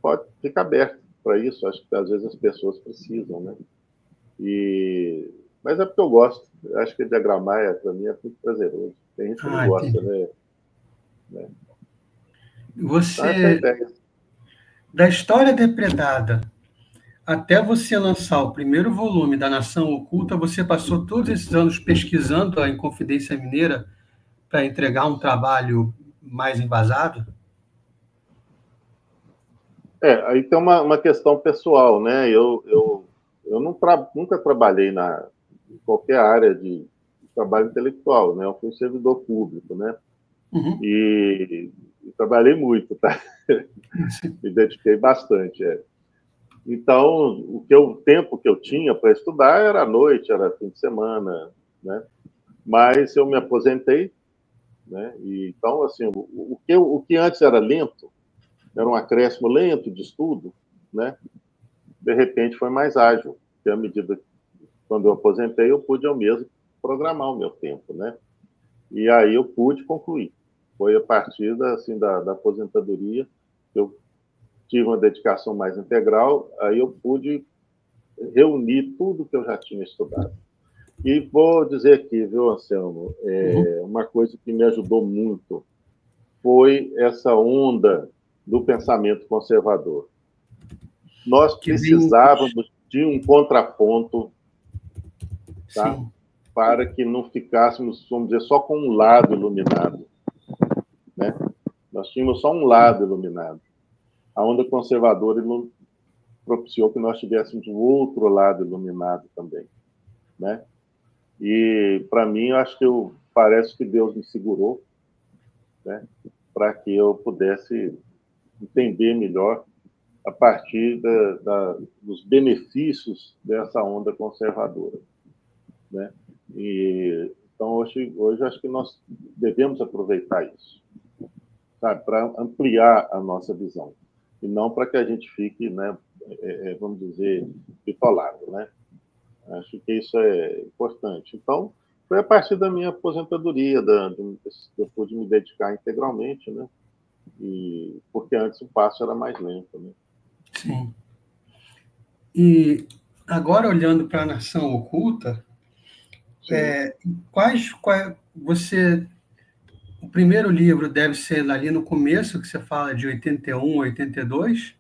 S2: pode ficar aberto para isso, acho que às vezes as pessoas precisam, né? Mas é porque eu gosto, acho que diagramar, para mim, é muito prazeroso. Tem gente que não gosta,
S1: entendi.
S2: né?
S1: Você, da História Depredada até você lançar o primeiro volume da Nação Oculta, você passou todos esses anos pesquisando a Inconfidência Mineira para entregar um trabalho mais embasado?
S2: Aí tem uma questão pessoal, né? Eu nunca trabalhei em qualquer área de trabalho intelectual, né? Eu fui servidor público, né?
S1: Uhum.
S2: E trabalhei muito, tá? Me dediquei bastante, Então, o tempo que eu tinha para estudar era à noite, era fim de semana, né? Mas eu me aposentei, né? E, então, assim, o que antes era lento, era um acréscimo lento de estudo, né? De repente foi mais ágil, porque à medida que, quando eu aposentei, eu pude eu mesmo programar o meu tempo, né? E aí eu pude concluir. Foi a partir da aposentadoria que eu tive uma dedicação mais integral, aí eu pude reunir tudo que eu já tinha estudado. E vou dizer aqui, viu, Anselmo, uma coisa que me ajudou muito foi essa onda do pensamento conservador. Nós precisávamos de um contraponto, tá? para que não ficássemos, vamos dizer, só com um lado iluminado, né? Nós tínhamos só um lado iluminado. A onda conservadora propiciou que nós tivéssemos o outro lado iluminado também, né? E, para mim, eu acho que parece que Deus me segurou, né, para que eu pudesse entender melhor a partir dos benefícios dessa onda conservadora, né? E, então, hoje acho que nós devemos aproveitar isso, sabe, para ampliar a nossa visão, e não para que a gente fique, né, vamos dizer, bitolado, né? Acho que isso é importante. Então, foi a partir da minha aposentadoria, eu pude me dedicar integralmente, né? Porque antes o passo era mais lento, né?
S1: Sim. E agora, olhando para a Nação Oculta, o primeiro livro deve ser ali no começo, que você fala de 81, 82,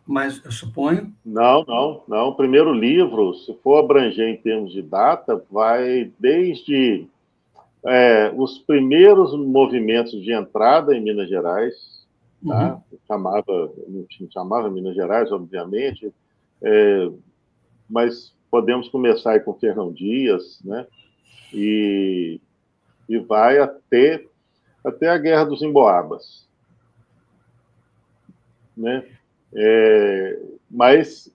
S1: mas eu suponho.
S2: Não. O primeiro livro, se for abranger em termos de data, vai desde os primeiros movimentos de entrada em Minas Gerais, tá? Não chamava Minas Gerais, obviamente, mas podemos começar aí com Fernão Dias, né? E vai até a Guerra dos Emboabas, né? Mas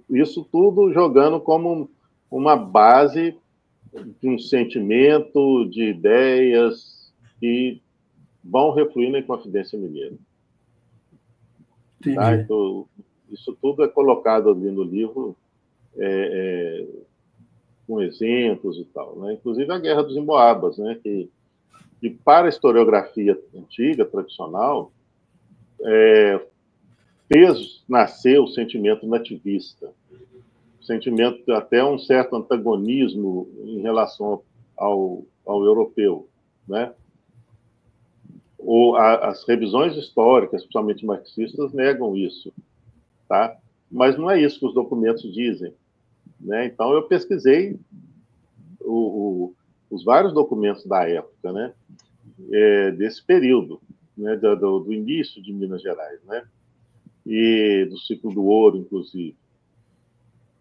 S2: isso tudo jogando como uma base de um sentimento, de ideias que vão refluir na Inconfidência Mineira. Tá? Então, isso tudo é colocado ali no livro, com exemplos e tal, né? Inclusive a Guerra dos Emboabas, né? Que para a historiografia antiga, tradicional, fez nascer o sentimento nativista, sentimento até um certo antagonismo em relação ao europeu, né? As revisões históricas, principalmente marxistas, negam isso, tá? Mas não é isso que os documentos dizem, né? Então eu pesquisei os vários documentos da época, né? Desse período, né? Do início de Minas Gerais, né? E do ciclo do ouro, inclusive.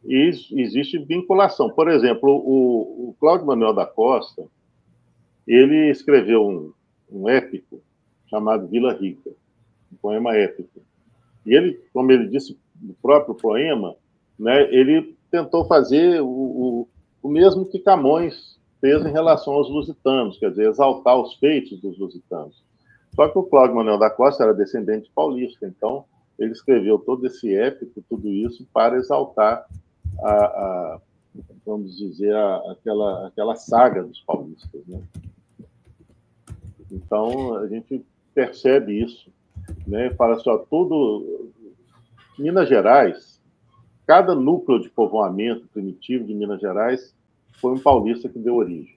S2: E existe vinculação. Por exemplo, o Cláudio Manuel da Costa, ele escreveu um épico chamado Vila Rica, um poema épico. E ele, como ele disse no próprio poema, né, ele tentou fazer o mesmo que Camões fez em relação aos lusitanos, quer dizer, exaltar os feitos dos lusitanos. Só que o Cláudio Manuel da Costa era descendente paulista, então ele escreveu todo esse épico, tudo isso, para exaltar vamos dizer, aquela saga dos paulistas, né? Então, a gente percebe isso, né? Fala só, Minas Gerais, cada núcleo de povoamento primitivo de Minas Gerais foi um paulista que deu origem.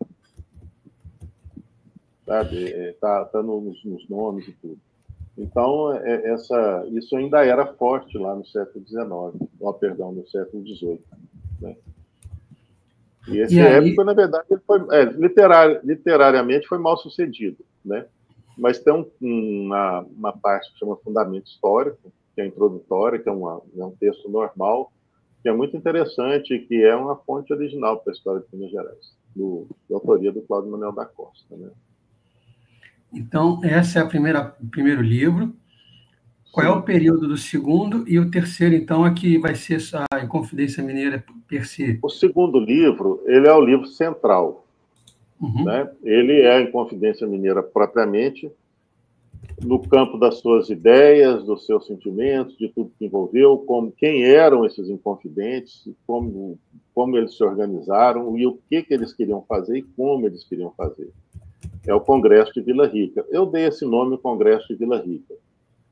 S2: Sabe? Tá nos nomes e tudo. Então, isso ainda era forte lá no século XIX, no século XVIII. Né? E esse épico, na verdade, ele foi, literariamente foi mal sucedido, né? Mas tem uma parte que chama Fundamento Histórico, que é introdutória, que é um texto normal, que é muito interessante, que é uma fonte original para a história de Minas Gerais, de autoria do Cláudio Manuel da Costa, né?
S1: Então, esse é o primeiro livro. Qual é o período do segundo? E o terceiro, então, é que vai ser a Inconfidência Mineira per se.
S2: O segundo livro, ele é o livro central. Né? Ele é a Inconfidência Mineira propriamente, no campo das suas ideias, dos seus sentimentos, de tudo que envolveu, quem eram esses inconfidentes, como eles se organizaram e o que eles queriam fazer e como eles queriam fazer. É o Congresso de Vila Rica. Eu dei esse nome, Congresso de Vila Rica.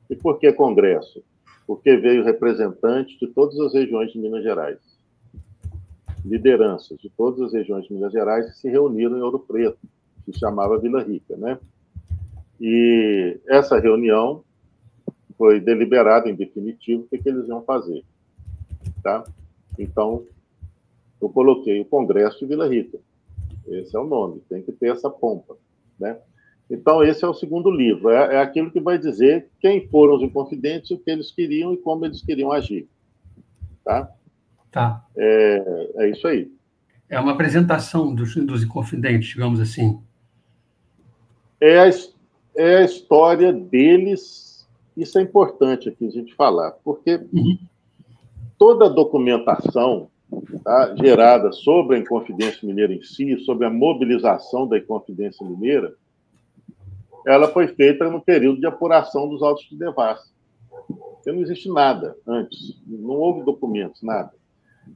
S2: E por que Congresso? Porque veio representante de todas as regiões de Minas Gerais. Lideranças de todas as regiões de Minas Gerais se reuniram em Ouro Preto, que se chamava Vila Rica, né? E essa reunião foi deliberada em definitivo o que eles iam fazer, tá? Então, eu coloquei o Congresso de Vila Rica. Esse é o nome, tem que ter essa pompa, né? Então, esse é o segundo livro. É aquilo que vai dizer quem foram os Inconfidentes, o que eles queriam e como eles queriam agir. Tá?
S1: Tá.
S2: É isso aí.
S1: É uma apresentação dos Inconfidentes, digamos assim.
S2: É a história deles. Isso é importante aqui a gente falar, porque toda a documentação, tá, gerada sobre a Inconfidência Mineira em si, sobre a mobilização da Inconfidência Mineira, ela foi feita no período de apuração dos autos de devassa. Porque não existe nada antes, não houve documentos, nada.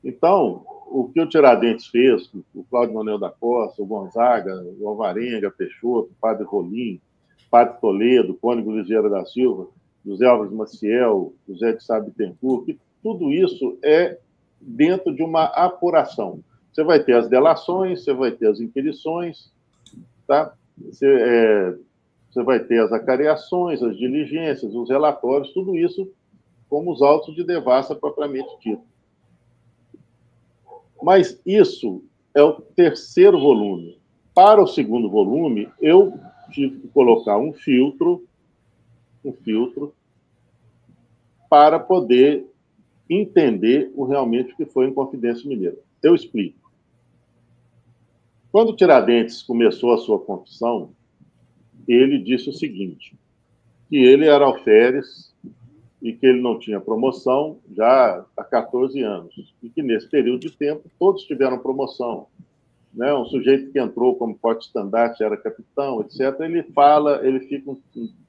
S2: Então, o que o Tiradentes fez, o Cláudio Manuel da Costa, o Gonzaga, o Alvarenga, Peixoto, o Padre Rolim, Padre Toledo, Cônego Luiz Vieira da Silva, José Alves Maciel, José de Sá Bittencourt, que tudo isso é dentro de uma apuração. Você vai ter as delações, você vai ter as inquirições, tá? Você vai ter as acareações, as diligências, os relatórios, tudo isso como os autos de devassa propriamente dito. Mas isso é o terceiro volume. Para o segundo volume, eu tive que colocar um filtro para poder entender realmente o que foi Inconfidência Mineira. Eu explico. Quando Tiradentes começou a sua confissão, ele disse o seguinte, que ele era alferes e que ele não tinha promoção já há 14 anos, e que nesse período de tempo todos tiveram promoção. Né? Um sujeito que entrou como porte-estandarte, era capitão, etc., ele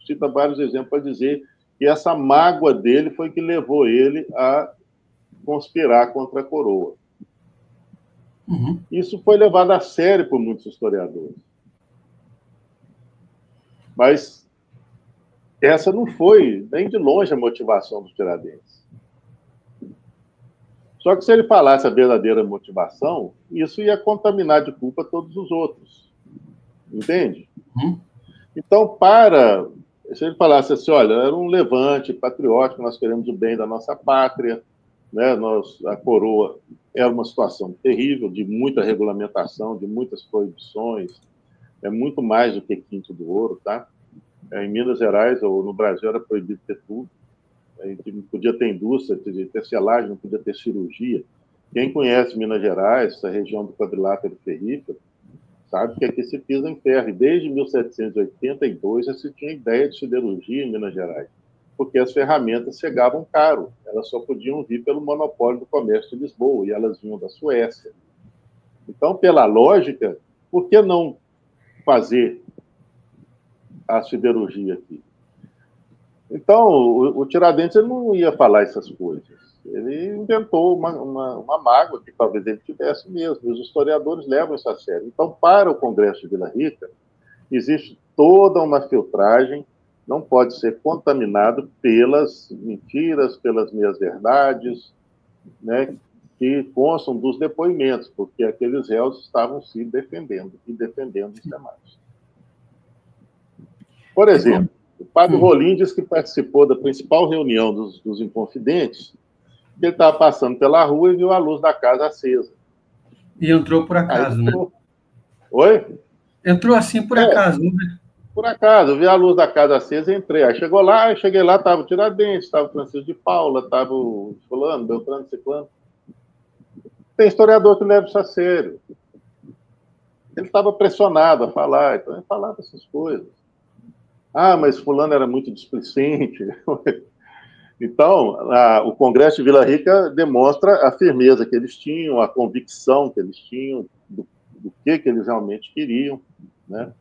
S2: cita vários exemplos para dizer que essa mágoa dele foi que levou ele a conspirar contra a coroa. Isso foi levado a sério por muitos historiadores. Mas essa não foi, nem de longe, a motivação dos Tiradentes. Só que se ele falasse a verdadeira motivação, isso ia contaminar de culpa todos os outros. Entende? Então, se ele falasse assim, olha, era um levante patriótico, nós queremos o bem da nossa pátria, né? A coroa era uma situação terrível, de muita regulamentação, de muitas proibições, é muito mais do que quinto do ouro, tá? Em Minas Gerais ou no Brasil era proibido ter tudo. A gente não podia ter indústria, tecelagem, não podia ter cirurgia. Quem conhece Minas Gerais, essa região do quadrilátero ferrífero, sabe que aqui se pisa em ferro. E desde 1782 já se tinha ideia de siderurgia em Minas Gerais, porque as ferramentas chegavam caro. Elas só podiam vir pelo monopólio do comércio de Lisboa, e elas vinham da Suécia. Então, pela lógica, por que não fazer a siderurgia aqui? Então, o Tiradentes ele não ia falar essas coisas. Ele inventou uma mágoa que talvez ele tivesse mesmo. E os historiadores levam isso a sério. Então, para o Congresso de Vila Rica, existe toda uma filtragem, não pode ser contaminado pelas mentiras, pelas meias-verdades, né, que constam dos depoimentos, porque aqueles réus estavam se defendendo, e defendendo os demais. Por exemplo, o Padre Rolim diz que participou da principal reunião dos Inconfidentes, que ele estava passando pela rua e viu a luz da casa acesa.
S1: E entrou por acaso, né?
S2: Oi?
S1: Entrou assim por acaso, né?
S2: Por acaso, eu vi a luz da casa acesa e entrei. Aí cheguei lá, estava o Tiradentes, estava o Francisco de Paula, estava o fulano, Beltrano, Ciclano. Tem historiador que leva isso a sério. Ele estava pressionado a falar, então ele falava essas coisas. Ah, mas fulano era muito displicente. Então, o Congresso de Vila Rica demonstra a firmeza que eles tinham, a convicção que eles tinham do que eles realmente queriam, né?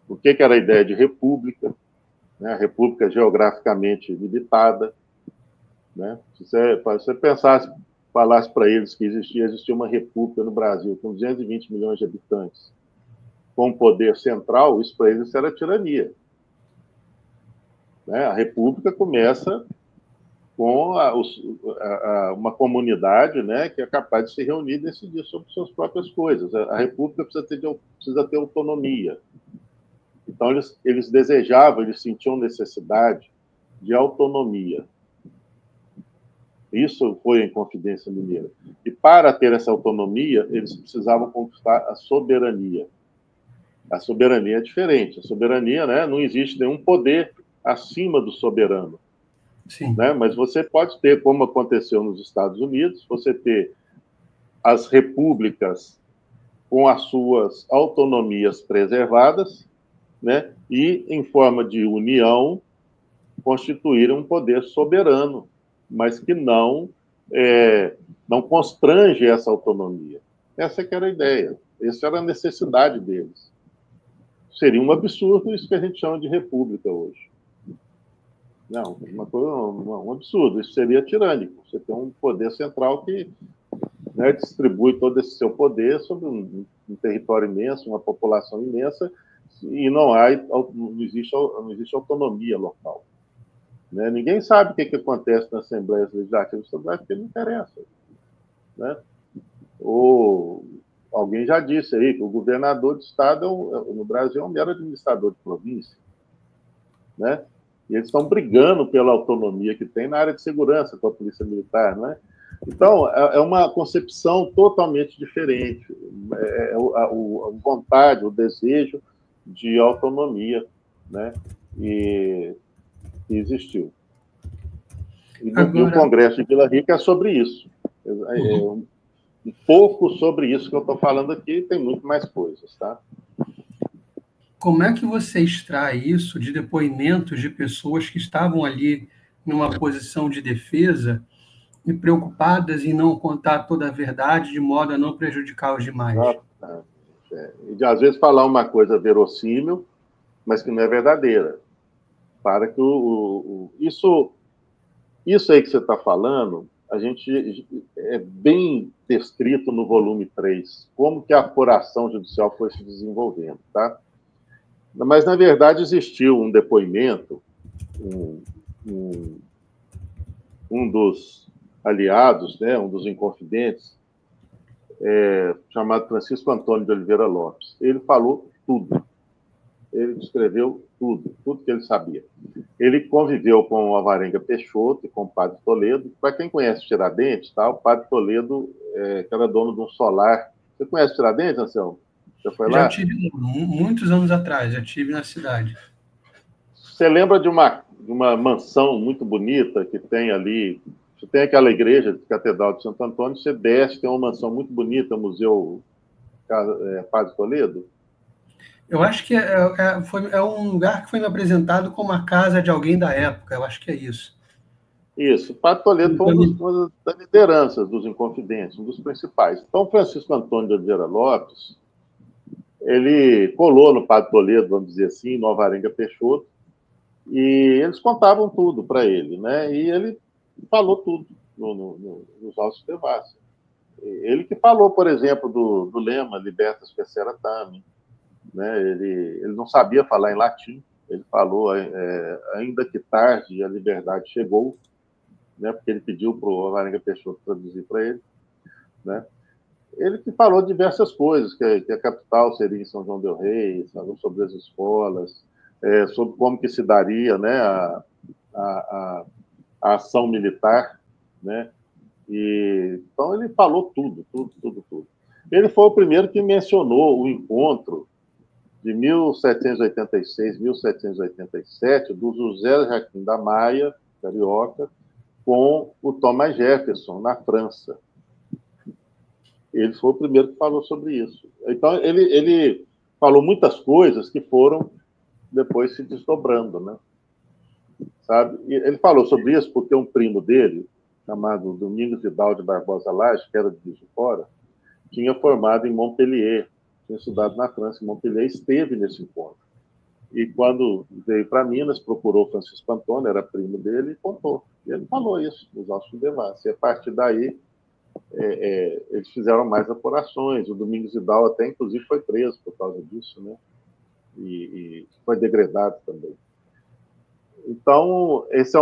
S2: O que era a ideia de república, né? A república geograficamente limitada, né? Se você falasse para eles que existia uma república no Brasil com 220 milhões de habitantes, com poder central, isso para eles era tirania. Né? A república começa com uma comunidade, né, que é capaz de se reunir e decidir sobre suas próprias coisas. A república precisa ter autonomia. Então, eles desejavam, eles sentiam necessidade de autonomia. Isso foi a Inconfidência Mineira. E para ter essa autonomia, eles precisavam conquistar a soberania. A soberania é diferente. A soberania, né, não existe nenhum poder acima do soberano.
S1: Sim.
S2: Né? Mas você pode ter, como aconteceu nos Estados Unidos, você ter as repúblicas com as suas autonomias preservadas, né, e, em forma de união, constituir um poder soberano, mas que não constrange essa autonomia. Essa que era a ideia, essa era a necessidade deles. Seria um absurdo isso que a gente chama de república hoje. Não, um absurdo, isso seria tirânico. Você tem um poder central que, né, distribui todo esse seu poder sobre um território imenso, uma população imensa, e não existe autonomia local. Né? Ninguém sabe o que acontece na Assembleia Legislativa Estadual, porque não interessa. Né? Ou alguém já disse aí que o governador de estado no Brasil é um mero administrador de província. Né? E eles estão brigando pela autonomia que tem na área de segurança com a Polícia Militar. Né? Então, é uma concepção totalmente diferente. A vontade, o desejo de autonomia, né? E existiu. E o Congresso de Vila Rica é sobre isso. Um pouco sobre isso que eu estou falando aqui, tem muito mais coisas, tá?
S1: Como é que você extrai isso de depoimentos de pessoas que estavam ali numa posição de defesa e preocupadas em não contar toda a verdade de modo a não prejudicar os demais?
S2: E de, às vezes, falar uma coisa verossímil, mas que não é verdadeira. Para que isso aí que você está falando, a gente é bem descrito no volume 3, como que a apuração judicial foi se desenvolvendo, tá? Mas, na verdade, existiu um depoimento, um dos aliados, né, um dos inconfidentes, chamado Francisco Antônio de Oliveira Lopes. Ele falou tudo. Ele descreveu tudo que ele sabia. Ele conviveu com o Alvarenga Peixoto e com o Padre Toledo. Para quem conhece Tiradentes, tá? O Padre Toledo, que era dono de um solar. Você conhece Tiradentes, Anselmo? Você foi lá?
S1: Já tive, muitos anos atrás, já tive na cidade.
S2: Você lembra de uma mansão muito bonita que tem ali? Você tem aquela igreja de Catedral de Santo Antônio, você desce, tem uma mansão muito bonita, Museu Padre Toledo?
S1: Eu acho que é um lugar que foi me apresentado como a casa de alguém da época. Eu acho que é isso.
S2: Isso. O Padre Toledo foi uma das lideranças dos Inconfidentes, um dos principais. Então, Francisco Antônio de Oliveira Lopes, ele colou no Padre Toledo, vamos dizer assim, no Alvarenga Peixoto, e eles contavam tudo para ele, né? E ele falou tudo nos autos de devassa. Ele que falou, por exemplo, do lema Libertas Pecera Tamen, né? Ele não sabia falar em latim, ele falou, ainda que tarde a liberdade chegou, né? Porque ele pediu para o Alvarenga Peixoto traduzir para ele, né? Ele que falou diversas coisas, que a capital seria em São João del Rei, falou sobre as escolas, sobre como que se daria, né, a ação militar, né? Então ele falou tudo. Ele foi o primeiro que mencionou o encontro de 1786, 1787, do José Joaquim da Maia, carioca, com o Thomas Jefferson, na França. Ele foi o primeiro que falou sobre isso. Então, ele falou muitas coisas que foram depois se desdobrando, né? Sabe? E ele falou sobre isso porque um primo dele, chamado Domingos Vidal de Barbosa Lage, que era de Juiz de Fora, tinha formado em Montpellier, tinha estudado na França, em Montpellier, esteve nesse encontro. E quando veio para Minas, procurou Francisco Antônio, era primo dele, e contou. E ele falou isso nos autos de devassa. E a partir daí, eles fizeram mais apurações. O Domingos Vidal até, inclusive, foi preso por causa disso, né? E foi degradado também. Então, esse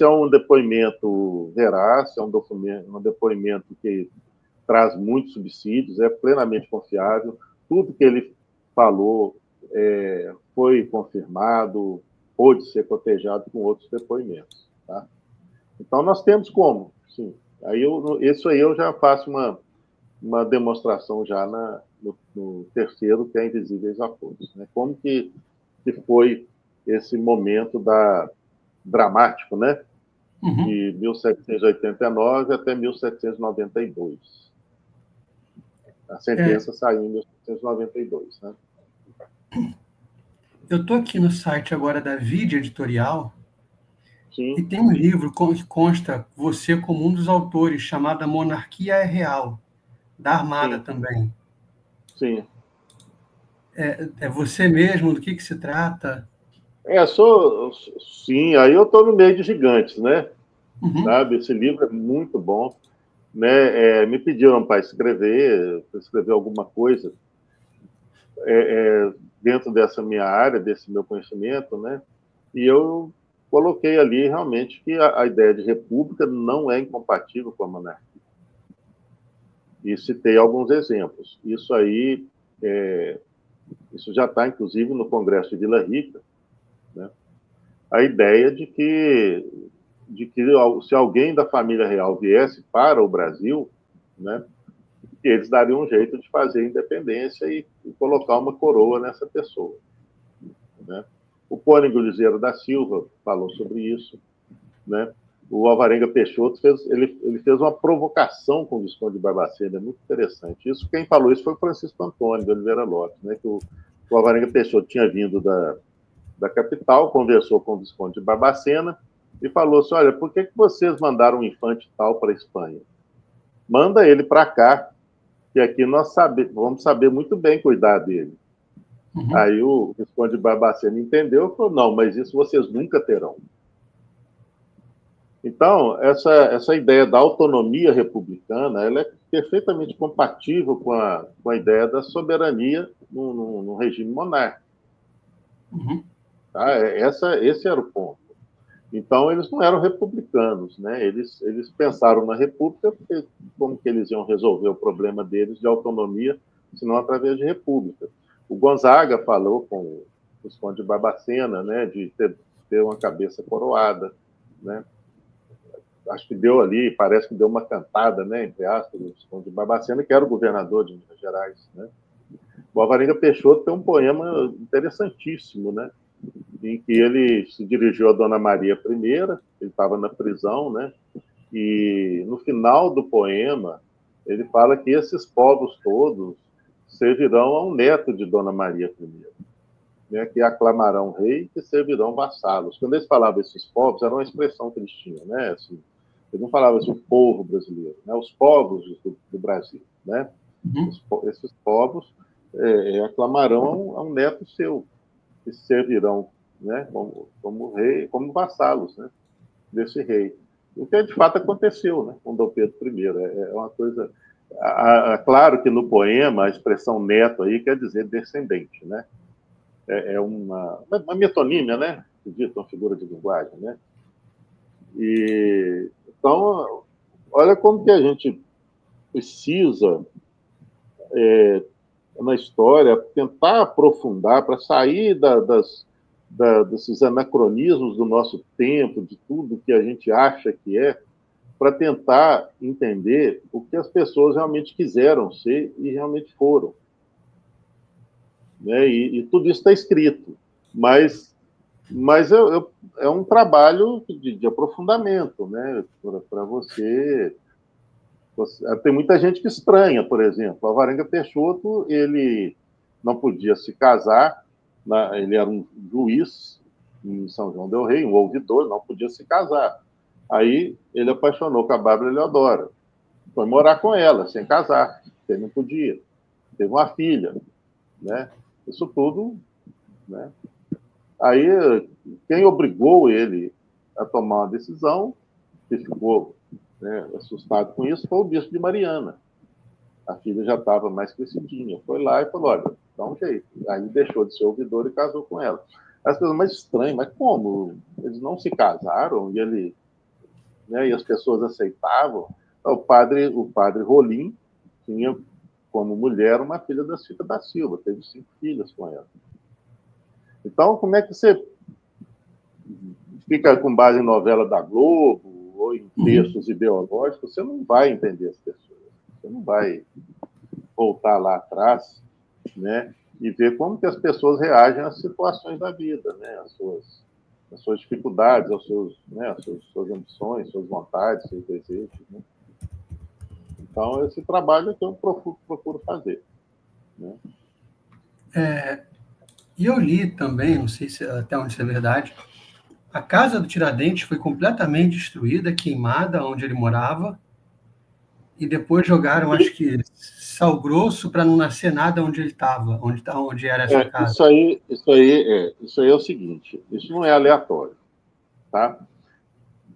S2: é um depoimento veraz, é um depoimento que traz muitos subsídios, é plenamente confiável. Tudo que ele falou foi confirmado, pôde ser cotejado com outros depoimentos. Tá? Então, nós temos como, sim. Isso aí eu já faço uma demonstração já no terceiro, que é Invisíveis a Todos. Né? Como que foi esse momento dramático, né? De 1789 até 1792. A sentença saiu em 1792. Né?
S1: Eu estou aqui no site agora da Vide Editorial.
S2: Sim.
S1: E tem um livro que consta você como um dos autores, chamado A Monarquia é Real, da Armada. Sim. Também.
S2: Sim.
S1: É você mesmo? Do que se trata?
S2: Sim, aí eu estou no meio de gigantes, né? Sabe? Esse livro é muito bom. Né? Me pediram para escrever alguma coisa dentro dessa minha área, desse meu conhecimento, né? E eu coloquei ali realmente que a ideia de república não é incompatível com a monarquia. E citei alguns exemplos. Isso aí, isso já está, inclusive, no Congresso de Vila Rica, né? A ideia de que se alguém da família real viesse para o Brasil, né, eles dariam um jeito de fazer a independência e colocar uma coroa nessa pessoa. Né? O Cônego Ligeiro da Silva falou sobre isso. Né? O Alvarenga Peixoto ele fez uma provocação com o Visconde de Barbacena, é muito interessante. Quem falou isso foi o Francisco Antônio de Oliveira Lopes, né? Que o Alvarenga Peixoto tinha vindo da capital, conversou com o Visconde de Barbacena e falou assim: olha, por que vocês mandaram um infante tal para a Espanha? Manda ele para cá, que aqui nós vamos saber muito bem cuidar dele. Aí o Visconde de Barbacena entendeu e falou: não, mas isso vocês nunca terão. Então, essa ideia da autonomia republicana, ela é perfeitamente compatível com a ideia da soberania no regime monárquico. Tá? Esse era o ponto. Então, eles não eram republicanos, né? Eles pensaram na república, porque como que eles iam resolver o problema deles de autonomia, se não através de república. O Gonzaga falou com o Visconde de Barbacena, né, de ter uma cabeça coroada, né? Acho que deu ali, parece que deu uma cantada, né, entre aspas, do Visconde de Barbacena, que era o governador de Minas Gerais, né? O Alvarenga Peixoto tem um poema interessantíssimo, né, em que ele se dirigiu a Dona Maria I, ele estava na prisão, né, e no final do poema ele fala que esses povos todos servirão a um neto de Dona Maria I, né, que aclamarão rei e que servirão vassalos. Quando eles falavam esses povos, era uma expressão que eles tinham, né, assim, eles não falavam assim, o povo brasileiro, né, os povos do Brasil, né, esses povos aclamarão a um neto seu, que servirão, né, como rei, como vassalos, né, desse rei. O que de fato aconteceu, né, com Dom Pedro I. É uma coisa. Claro que no poema a expressão neto aí quer dizer descendente, né? É uma metonímia, né? Uma figura de linguagem, né? E então, olha como que a gente precisa na história tentar aprofundar para sair desses anacronismos do nosso tempo, de tudo que a gente acha que para tentar entender o que as pessoas realmente quiseram ser e realmente foram. Né? E tudo isso está escrito, mas é um trabalho de aprofundamento, né? Para você. Tem muita gente que estranha, por exemplo. O Alvarenga Peixoto, ele não podia se casar, ele era um juiz em São João del Rei, um ouvidor, não podia se casar. Aí ele apaixonou com a Bárbara Eleodora, foi morar com ela, sem casar, ele não podia. Teve uma filha, né? Isso tudo, né? Aí quem obrigou ele a tomar uma decisão, que ficou, né, assustado com isso, foi o bispo de Mariana. A filha já estava mais crescidinha. Foi lá e falou: olha, dá um jeito. Aí deixou de ser ouvidor e casou com ela. As coisas mais estranhas, mas como? Eles não se casaram e né, e as pessoas aceitavam. O padre Rolim tinha como mulher uma filha da Cita da Silva, teve 5 filhas com ela. Então, como é que você fica com base em novela da Globo, ou em textos ideológicos, você não vai entender as pessoas. Você não vai voltar lá atrás, né, e ver como que as pessoas reagem às situações da vida, né, às suas dificuldades, aos seus, né, às suas ambições, suas vontades, seus desejos, né? Então, esse trabalho é que eu procuro fazer, né?
S1: E eu li também, não sei se até onde isso é verdade, a casa do Tiradentes foi completamente destruída, queimada, onde ele morava, e depois jogaram, acho que, sal grosso para não nascer nada onde ele estava, onde era essa casa.
S2: Isso aí é o seguinte, isso não é aleatório, tá?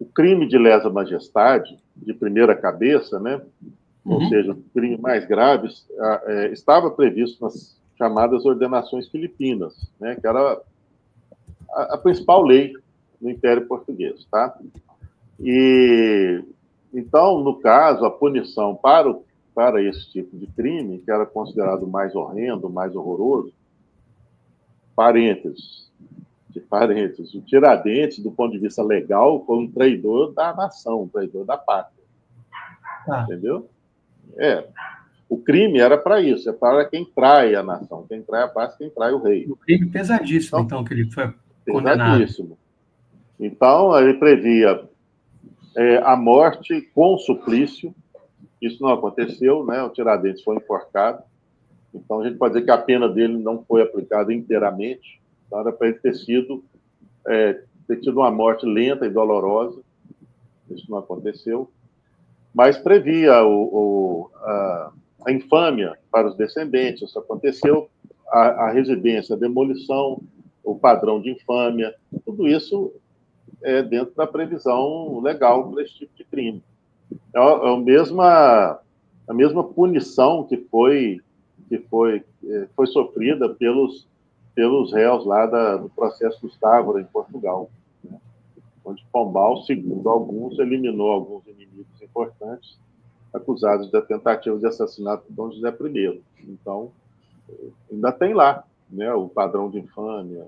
S2: O crime de lesa majestade, de primeira cabeça, né? Ou seja, o crime mais grave, estava previsto nas chamadas ordenações filipinas, né? Que era a principal lei no Império Português, tá? E então, no caso, a punição para esse tipo de crime, que era considerado mais horrendo, mais horroroso, parênteses, o Tiradentes, do ponto de vista legal, foi um traidor da nação, um traidor da pátria. Entendeu? O crime era para isso, é para quem trai a nação, quem trai a pátria, quem trai o rei.
S1: Um crime pesadíssimo, então, que ele foi condenado.
S2: Pesadíssimo. Então, ele previa a morte com suplício. Isso não aconteceu, né? O Tiradentes foi enforcado. Então, a gente pode dizer que a pena dele não foi aplicada inteiramente. Então, era para ele ter tido uma morte lenta e dolorosa. Isso não aconteceu. Mas previa a infâmia para os descendentes. Isso aconteceu. A residência, a demolição, o padrão de infâmia, tudo isso é dentro da previsão legal para esse tipo de crime. É a mesma punição que foi sofrida pelos réus lá do processo dos Távora, em Portugal, né? Onde Pombal, segundo alguns, eliminou alguns inimigos importantes acusados da tentativa de assassinato de Dom José I. Então, ainda tem lá, né, o padrão de infâmia,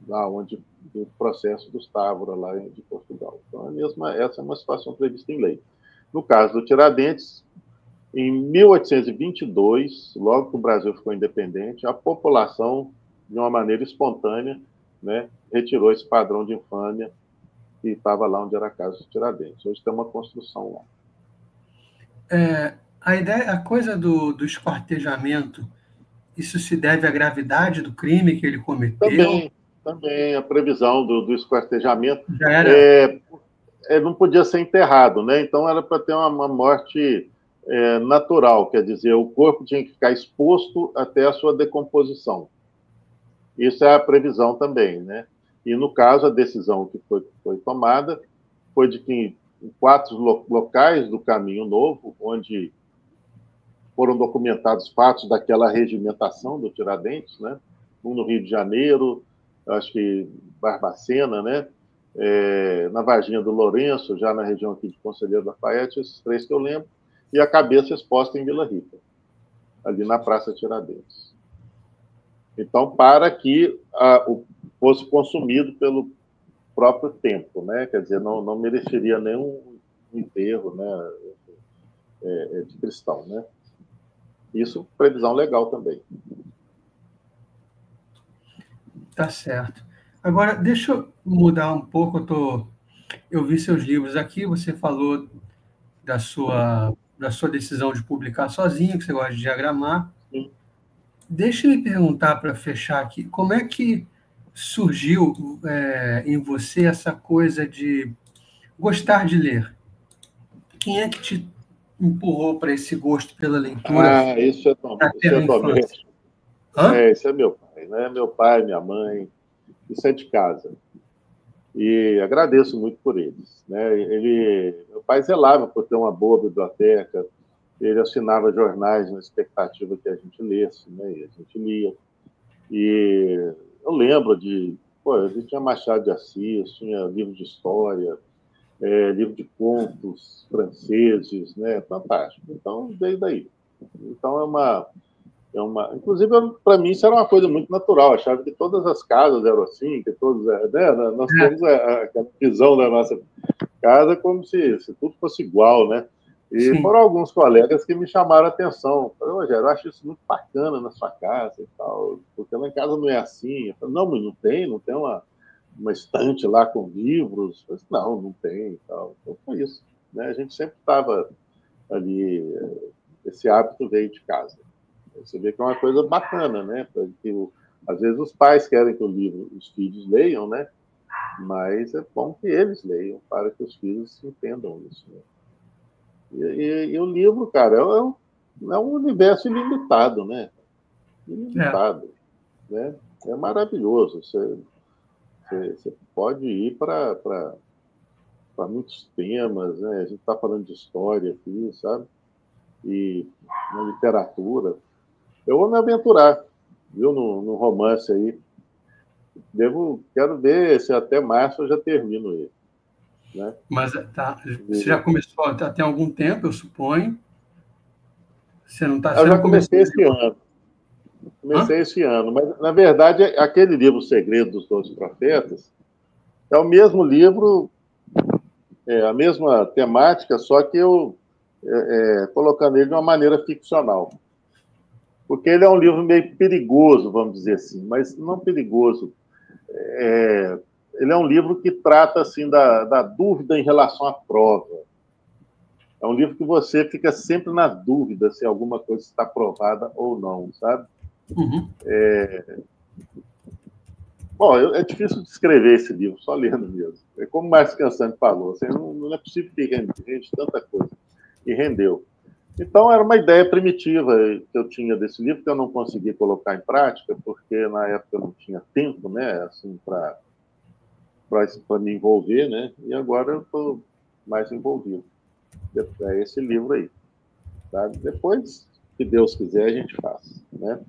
S2: lá onde o processo dos Távora, lá de Portugal. Então, essa é uma situação prevista em lei. No caso do Tiradentes, em 1822, logo que o Brasil ficou independente, a população, de uma maneira espontânea, né, retirou esse padrão de infâmia que estava lá onde era a casa do Tiradentes. Hoje tem uma construção lá.
S1: A coisa do esquartejamento, isso se deve à gravidade do crime que ele cometeu?
S2: Também a previsão do esquartejamento.
S1: Já era...
S2: não podia ser enterrado, né? Então era para ter uma morte natural, quer dizer, o corpo tinha que ficar exposto até a sua decomposição. Isso é a previsão também, né? E no caso, a decisão que foi tomada foi de que em 4 locais do Caminho Novo, onde foram documentados fatos daquela regimentação do Tiradentes, né? Um no Rio de Janeiro, acho que Barbacena, né? Na Varginha do Lourenço, já na região aqui de Conselheiro Lafayette, esses 3 que eu lembro, e a cabeça exposta em Vila Rica, ali na Praça Tiradentes. Então, para que fosse consumido pelo próprio tempo, né? Quer dizer, não mereceria nenhum enterro, né? De cristão, né? Isso, previsão legal também.
S1: Tá certo. Agora, deixa eu mudar um pouco. Eu vi seus livros aqui, você falou da sua decisão de publicar sozinho, que você gosta de diagramar.
S2: Sim.
S1: Deixa eu me perguntar, para fechar aqui, como é que surgiu em você essa coisa de gostar de ler? Quem é que te empurrou para esse gosto pela leitura?
S2: Isso é doméstico. Esse é meu pai, né? Meu pai, minha mãe, isso é de casa. E agradeço muito por eles, né? Meu pai zelava por ter uma boa biblioteca, ele assinava jornais na expectativa que a gente lesse, né? E a gente lia. E eu lembro a gente tinha Machado de Assis, tinha livro de história, livro de contos franceses, né? Fantástico. Então, veio daí. Então, inclusive, para mim, isso era uma coisa muito natural. Eu achava que todas as casas eram assim, que todos, né? Nós temos aquela visão da nossa casa como se tudo fosse igual, né? E
S1: Sim.
S2: foram alguns colegas que me chamaram a atenção. Falaram, Rogério, eu acho isso muito bacana na sua casa e tal, porque lá em casa não é assim. Eu falei, não, mas não tem uma estante lá com livros. Eu falei, não tem e tal. Então foi isso, né? A gente sempre estava ali, esse hábito veio de casa. Você vê que é uma coisa bacana, né? Porque, às vezes os pais querem que os filhos leiam, né? Mas é bom que eles leiam para que os filhos entendam isso, né? E o livro, cara, é um universo ilimitado, né? Ilimitado, né? É maravilhoso. Você pode ir para muitos temas, né? A gente está falando de história aqui, sabe? E na literatura. Eu vou me aventurar, viu, no romance aí. Quero ver se até março eu já termino ele, né?
S1: Mas tá, você já começou, tem algum tempo, eu suponho. Você não está
S2: Eu já
S1: sendo
S2: comecei
S1: começando.
S2: esse ano.
S1: Hã?
S2: Comecei esse ano, mas na verdade aquele livro O Segredo dos 12 Profetas é o mesmo livro, a mesma temática, só que eu colocando ele de uma maneira ficcional. Porque ele é um livro meio perigoso, vamos dizer assim, mas não perigoso. Ele é um livro que trata assim da dúvida em relação à prova. É um livro que você fica sempre na dúvida se alguma coisa está provada ou não, sabe?
S1: Uhum.
S2: Bom, é difícil descrever esse livro, só lendo mesmo. É como o Márcio Cansante falou, assim, não é possível que rende tanta coisa. E rendeu. Então, era uma ideia primitiva que eu tinha desse livro, que eu não consegui colocar em prática, porque na época eu não tinha tempo, né, assim, para me envolver, né? E agora eu estou mais envolvido. É esse livro aí. Tá? Depois, se Deus quiser, a gente faz, né?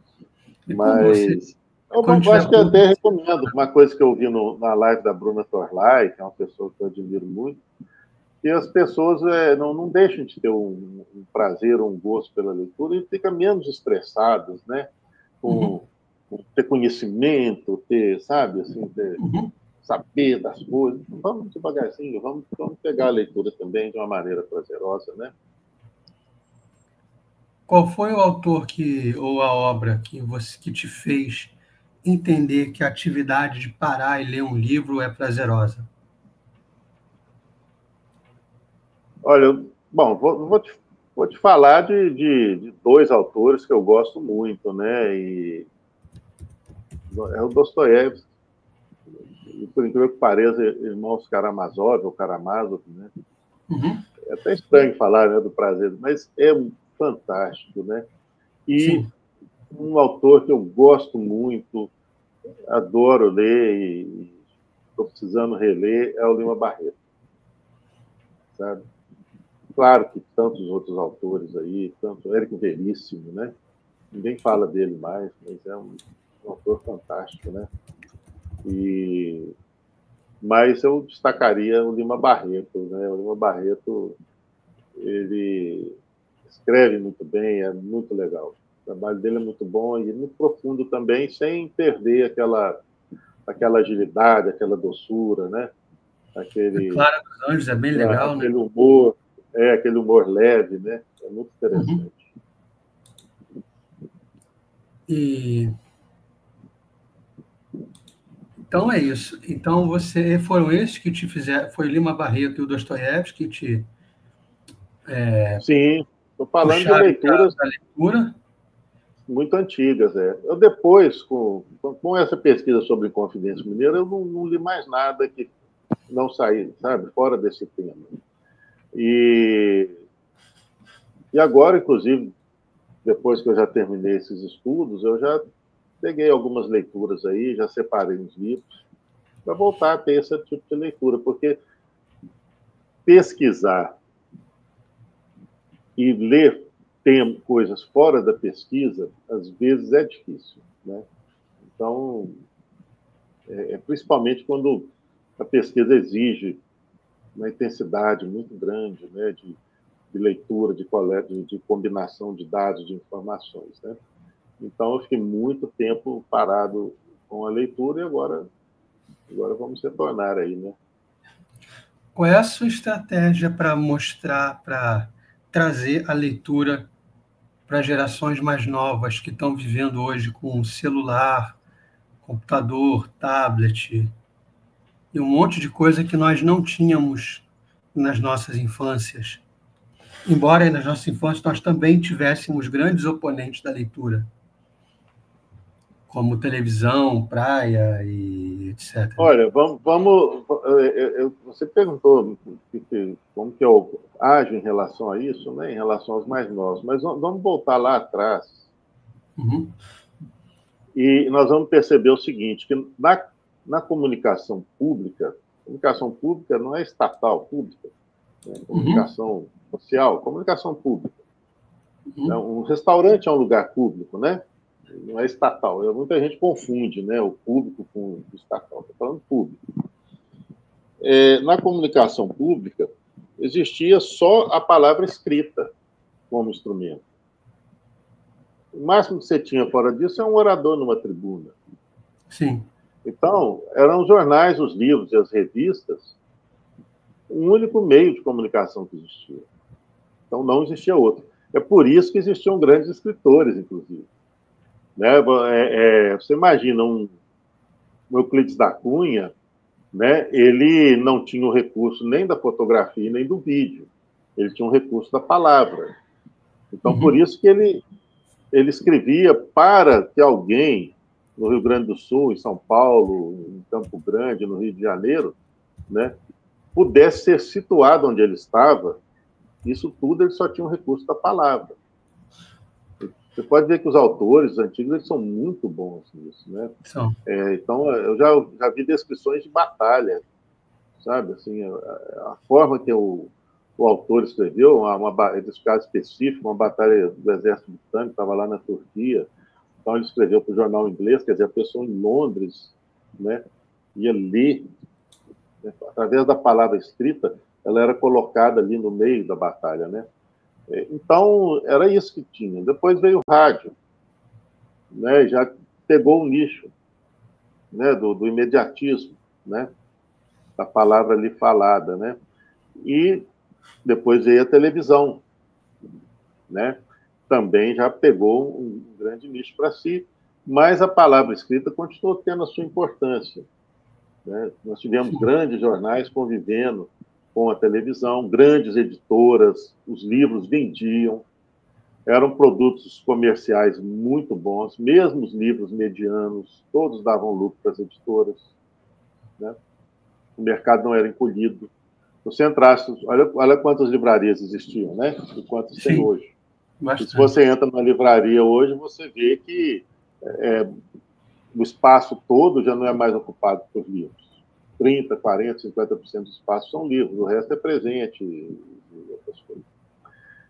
S2: Mas
S1: quando
S2: eu acho
S1: tiver
S2: que eu
S1: pronto,
S2: até recomendo uma coisa que eu vi na live da Bruna Torlai, que é uma pessoa que eu admiro muito, que as pessoas não deixam de ter um prazer, um gosto pela leitura e ficam menos estressadas, né? Com ter conhecimento, sabe, assim, saber das coisas. Vamos devagarzinho, vamos pegar a leitura também de uma maneira prazerosa, né?
S1: qual foi o autor ou a obra que te fez entender que a atividade de parar e ler um livro é prazerosa?
S2: Olha, bom, vou te falar de dois autores que eu gosto muito, né? E é o Dostoiévski, e por incrível que pareça, irmãos Karamazov, ou Karamazov, né?
S1: Uhum.
S2: É até estranho falar, né, do prazer, mas é fantástico, né? E
S1: Sim.
S2: um autor que eu gosto muito, adoro ler e estou precisando reler, é o Lima Barreto, sabe? Claro que tantos outros autores aí, tanto Érico Veríssimo, né? Ninguém fala dele mais, mas é um autor fantástico, né? Mas eu destacaria o Lima Barreto, né? O Lima Barreto, ele escreve muito bem, é muito legal. O trabalho dele é muito bom e muito profundo também, sem perder aquela agilidade, aquela doçura, né?
S1: Clara dos Anjos é bem legal, né?
S2: Aquele humor, aquele humor leve, né? É muito interessante.
S1: E então é isso. Então foram esses que te fizeram, foi Lima Barreto e o Dostoiévski que te
S2: Sim, estou falando de
S1: puxaram para
S2: leituras
S1: a leitura?
S2: muito antigas. Eu depois, com essa pesquisa sobre Inconfidência Mineira, eu não li mais nada que não saí, sabe, fora desse tema. E agora, inclusive, depois que eu já terminei esses estudos, eu já peguei algumas leituras aí, já separei uns livros, para voltar a ter esse tipo de leitura, porque pesquisar e ler coisas fora da pesquisa, às vezes é difícil, né? Então, principalmente quando a pesquisa exige uma intensidade muito grande, né, de leitura, de coleta, de combinação de dados, de informações, né? Então, eu fiquei muito tempo parado com a leitura e agora vamos retornar aí, né?
S1: Qual é a sua estratégia para mostrar, para trazer a leitura para gerações mais novas que estão vivendo hoje com celular, computador, tablet e um monte de coisa que nós não tínhamos nas nossas infâncias? Embora nas nossas infâncias nós também tivéssemos grandes oponentes da leitura, como televisão, praia e etc.
S2: Olha, você perguntou como que eu ajo em relação a isso, né, em relação aos mais novos, mas vamos voltar lá atrás.
S1: Uhum.
S2: E nós vamos perceber o seguinte, que na comunicação pública não é estatal, pública, né? Comunicação social, comunicação pública. Um restaurante é um lugar público, né? Não é estatal. Muita gente confunde, né, o público com o estatal. Estou falando público. Na comunicação pública, existia só a palavra escrita como instrumento. O máximo que você tinha fora disso é um orador numa tribuna.
S1: Sim.
S2: Então, eram os jornais, os livros e as revistas um único meio de comunicação que existia. Então, não existia outro. É por isso que existiam grandes escritores, inclusive. Né? Você imagina um Euclides da Cunha, né? Ele não tinha o recurso nem da fotografia nem do vídeo. Ele tinha o recurso da palavra. Então, por isso que ele escrevia para que alguém no Rio Grande do Sul, em São Paulo, em Campo Grande, no Rio de Janeiro, né, pudesse ser situado onde ele estava. Isso tudo ele só tinha o recurso da palavra. Você pode ver que os autores antigos eles são muito bons nisso, né? Então, eu já vi descrições de batalha, sabe? Assim, a forma que o autor escreveu, nesse caso específico, uma batalha do exército britânico, estava lá na Turquia. Então, ele escreveu para o jornal inglês, quer dizer, a pessoa em Londres, né, ia ler, né, através da palavra escrita, ela era colocada ali no meio da batalha, né? Então, era isso que tinha. Depois veio o rádio, né, já pegou o nicho, né, do imediatismo, né, da palavra ali falada, né? E depois veio a televisão, né? Também já pegou um grande nicho para si, mas a palavra escrita continuou tendo a sua importância, né? Nós tivemos grandes jornais convivendo com a televisão, grandes editoras, os livros vendiam, eram produtos comerciais muito bons, mesmo os livros medianos, todos davam lucro para as editoras, né? O mercado não era encolhido. Se você entrasse, olha quantas livrarias existiam, né? E quantas tem hoje. E se você entra numa livraria hoje, você vê que o espaço todo já não é mais ocupado por livros. 30%, 40%, 50% do espaço são livros, o resto é presente e outras coisas.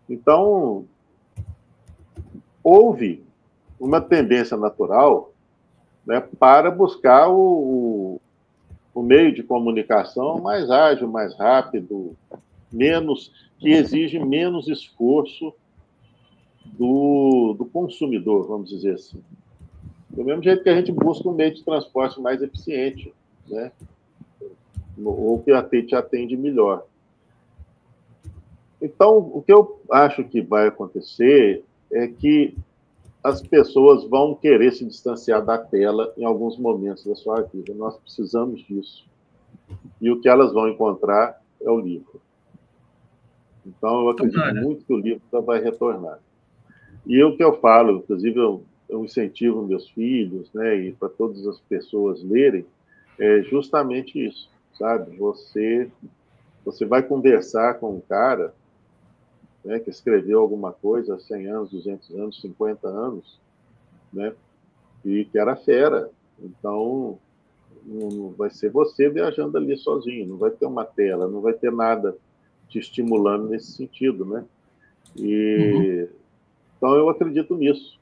S2: Então, houve uma tendência natural, né, para buscar o meio de comunicação mais ágil, mais rápido, que exige menos esforço do consumidor, vamos dizer assim. Do mesmo jeito que a gente busca um meio de transporte mais eficiente, né? Ou que te atende melhor. Então, o que eu acho que vai acontecer é que as pessoas vão querer se distanciar da tela em alguns momentos da sua vida. Nós precisamos disso. E o que elas vão encontrar é o livro. Então, eu acredito muito que o livro vai retornar. E o que eu falo, inclusive, eu incentivo meus filhos, né, e para todas as pessoas lerem, é justamente isso, sabe? Você vai conversar com um cara, né, que escreveu alguma coisa há 100 anos, 200 anos, 50 anos, né, e que era fera. Então, não vai ser você viajando ali sozinho, não vai ter uma tela, não vai ter nada te estimulando nesse sentido, né? Então, eu acredito nisso,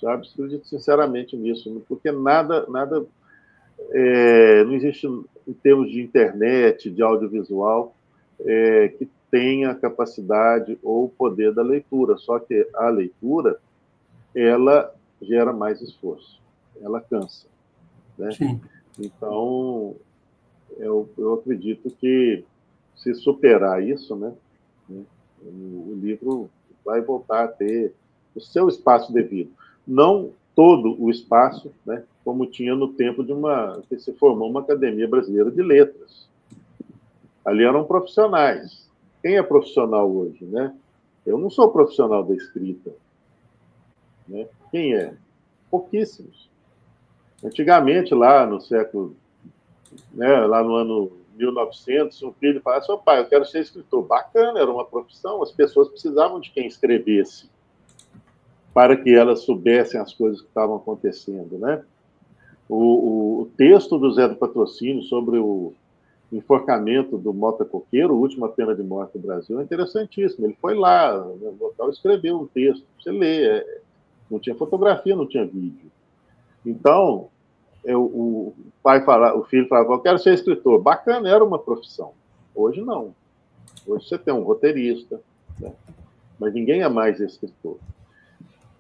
S2: sabe? Acredito sinceramente nisso, porque nada não existe em termos de internet, de audiovisual, que tenha capacidade ou poder da leitura. Só que a leitura, ela gera mais esforço, ela cansa, né?
S1: Sim.
S2: Então, eu acredito que se superar isso, né, o livro vai voltar a ter o seu espaço devido. Não todo o espaço, né, como tinha no tempo que se formou uma Academia Brasileira de Letras. Ali eram profissionais. Quem é profissional hoje, né? Eu não sou profissional da escrita, né? Quem é? Pouquíssimos. Antigamente, lá no século, né, lá no ano 1900, um filho falava assim: pai, eu quero ser escritor. Bacana, era uma profissão, as pessoas precisavam de quem escrevesse para que elas soubessem as coisas que estavam acontecendo, né? O texto do Zé do Patrocínio sobre o enforcamento do Mota Coqueiro, a última pena de morte do Brasil, é interessantíssimo. Ele foi lá, no local, escreveu um texto, você lê, não tinha fotografia, não tinha vídeo. Então, o filho falava: eu quero ser escritor. Bacana, era uma profissão. Hoje não. Hoje você tem um roteirista, né? Mas ninguém é mais escritor.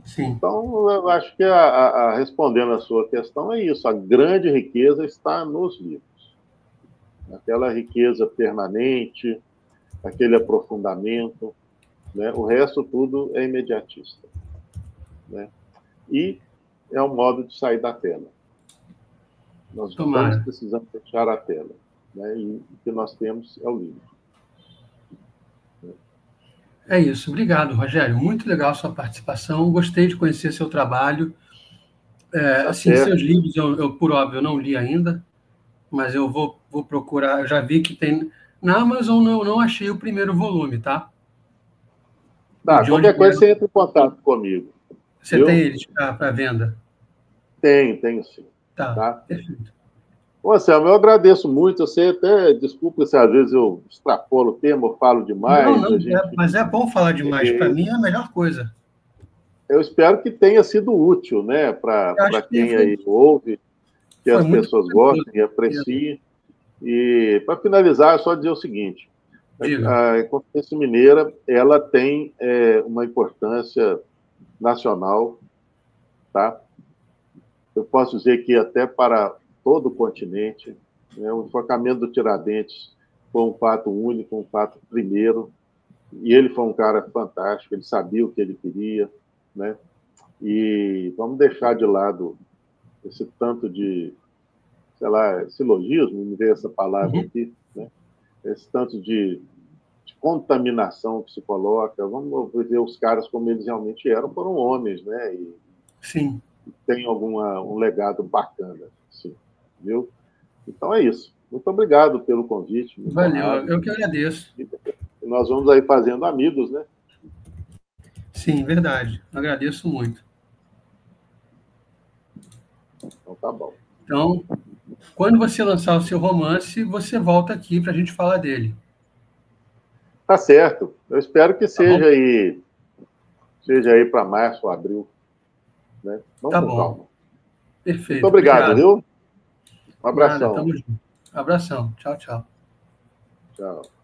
S1: Sim.
S2: Então, eu acho que respondendo a sua questão é isso. A grande riqueza está nos livros. Aquela riqueza permanente, aquele aprofundamento, né? O resto tudo é imediatista, né? E é um modo de sair da tela. Nós estamos precisando fechar a tela, né? E o que nós temos é o livro.
S1: É isso. Obrigado, Rogério. Muito legal a sua participação. Gostei de conhecer seu trabalho. Assim, seus livros, eu, por óbvio, não li ainda, mas eu vou procurar. Eu já vi que tem na Amazon, não achei o primeiro volume, tá?
S2: Tá, qualquer coisa você entra em contato comigo.
S1: Você viu? Tem eles para venda?
S2: Tenho sim.
S1: Tá, perfeito.
S2: Ô, Anselmo, eu agradeço muito. Você até, desculpa se às vezes eu extrapolo o tema, eu falo demais.
S1: Não, mas é bom falar demais. Para mim é a melhor coisa.
S2: Eu espero que tenha sido útil, né, para quem aí ouve, que as pessoas gostem e apreciem. E, para finalizar, só dizer o seguinte: a Conferência Mineira ela tem uma importância nacional, tá? Eu posso dizer que até para todo o continente, né? O enforcamento do Tiradentes foi um fato único, um fato primeiro, e ele foi um cara fantástico, ele sabia o que ele queria, né? E vamos deixar de lado esse tanto de, sei lá, silogismo, me veio essa palavra aqui, né? Esse tanto de contaminação que se coloca. Vamos ver os caras como eles realmente eram, foram homens, né? E
S1: sim.
S2: Tem um legado bacana, sim, viu? Então é isso. Muito obrigado pelo convite.
S1: Valeu, eu que agradeço.
S2: E nós vamos aí fazendo amigos, né?
S1: Sim, verdade. Agradeço muito.
S2: Então tá bom.
S1: Então, quando você lançar o seu romance, você volta aqui para a gente falar dele.
S2: Tá certo. Eu espero que seja aí para março ou abril. Né? Vamos
S1: tá bom.
S2: Calma.
S1: Perfeito.
S2: Muito obrigado, viu? Um abração.
S1: Nada, tamo junto. Abração. Tchau, tchau.
S2: Tchau.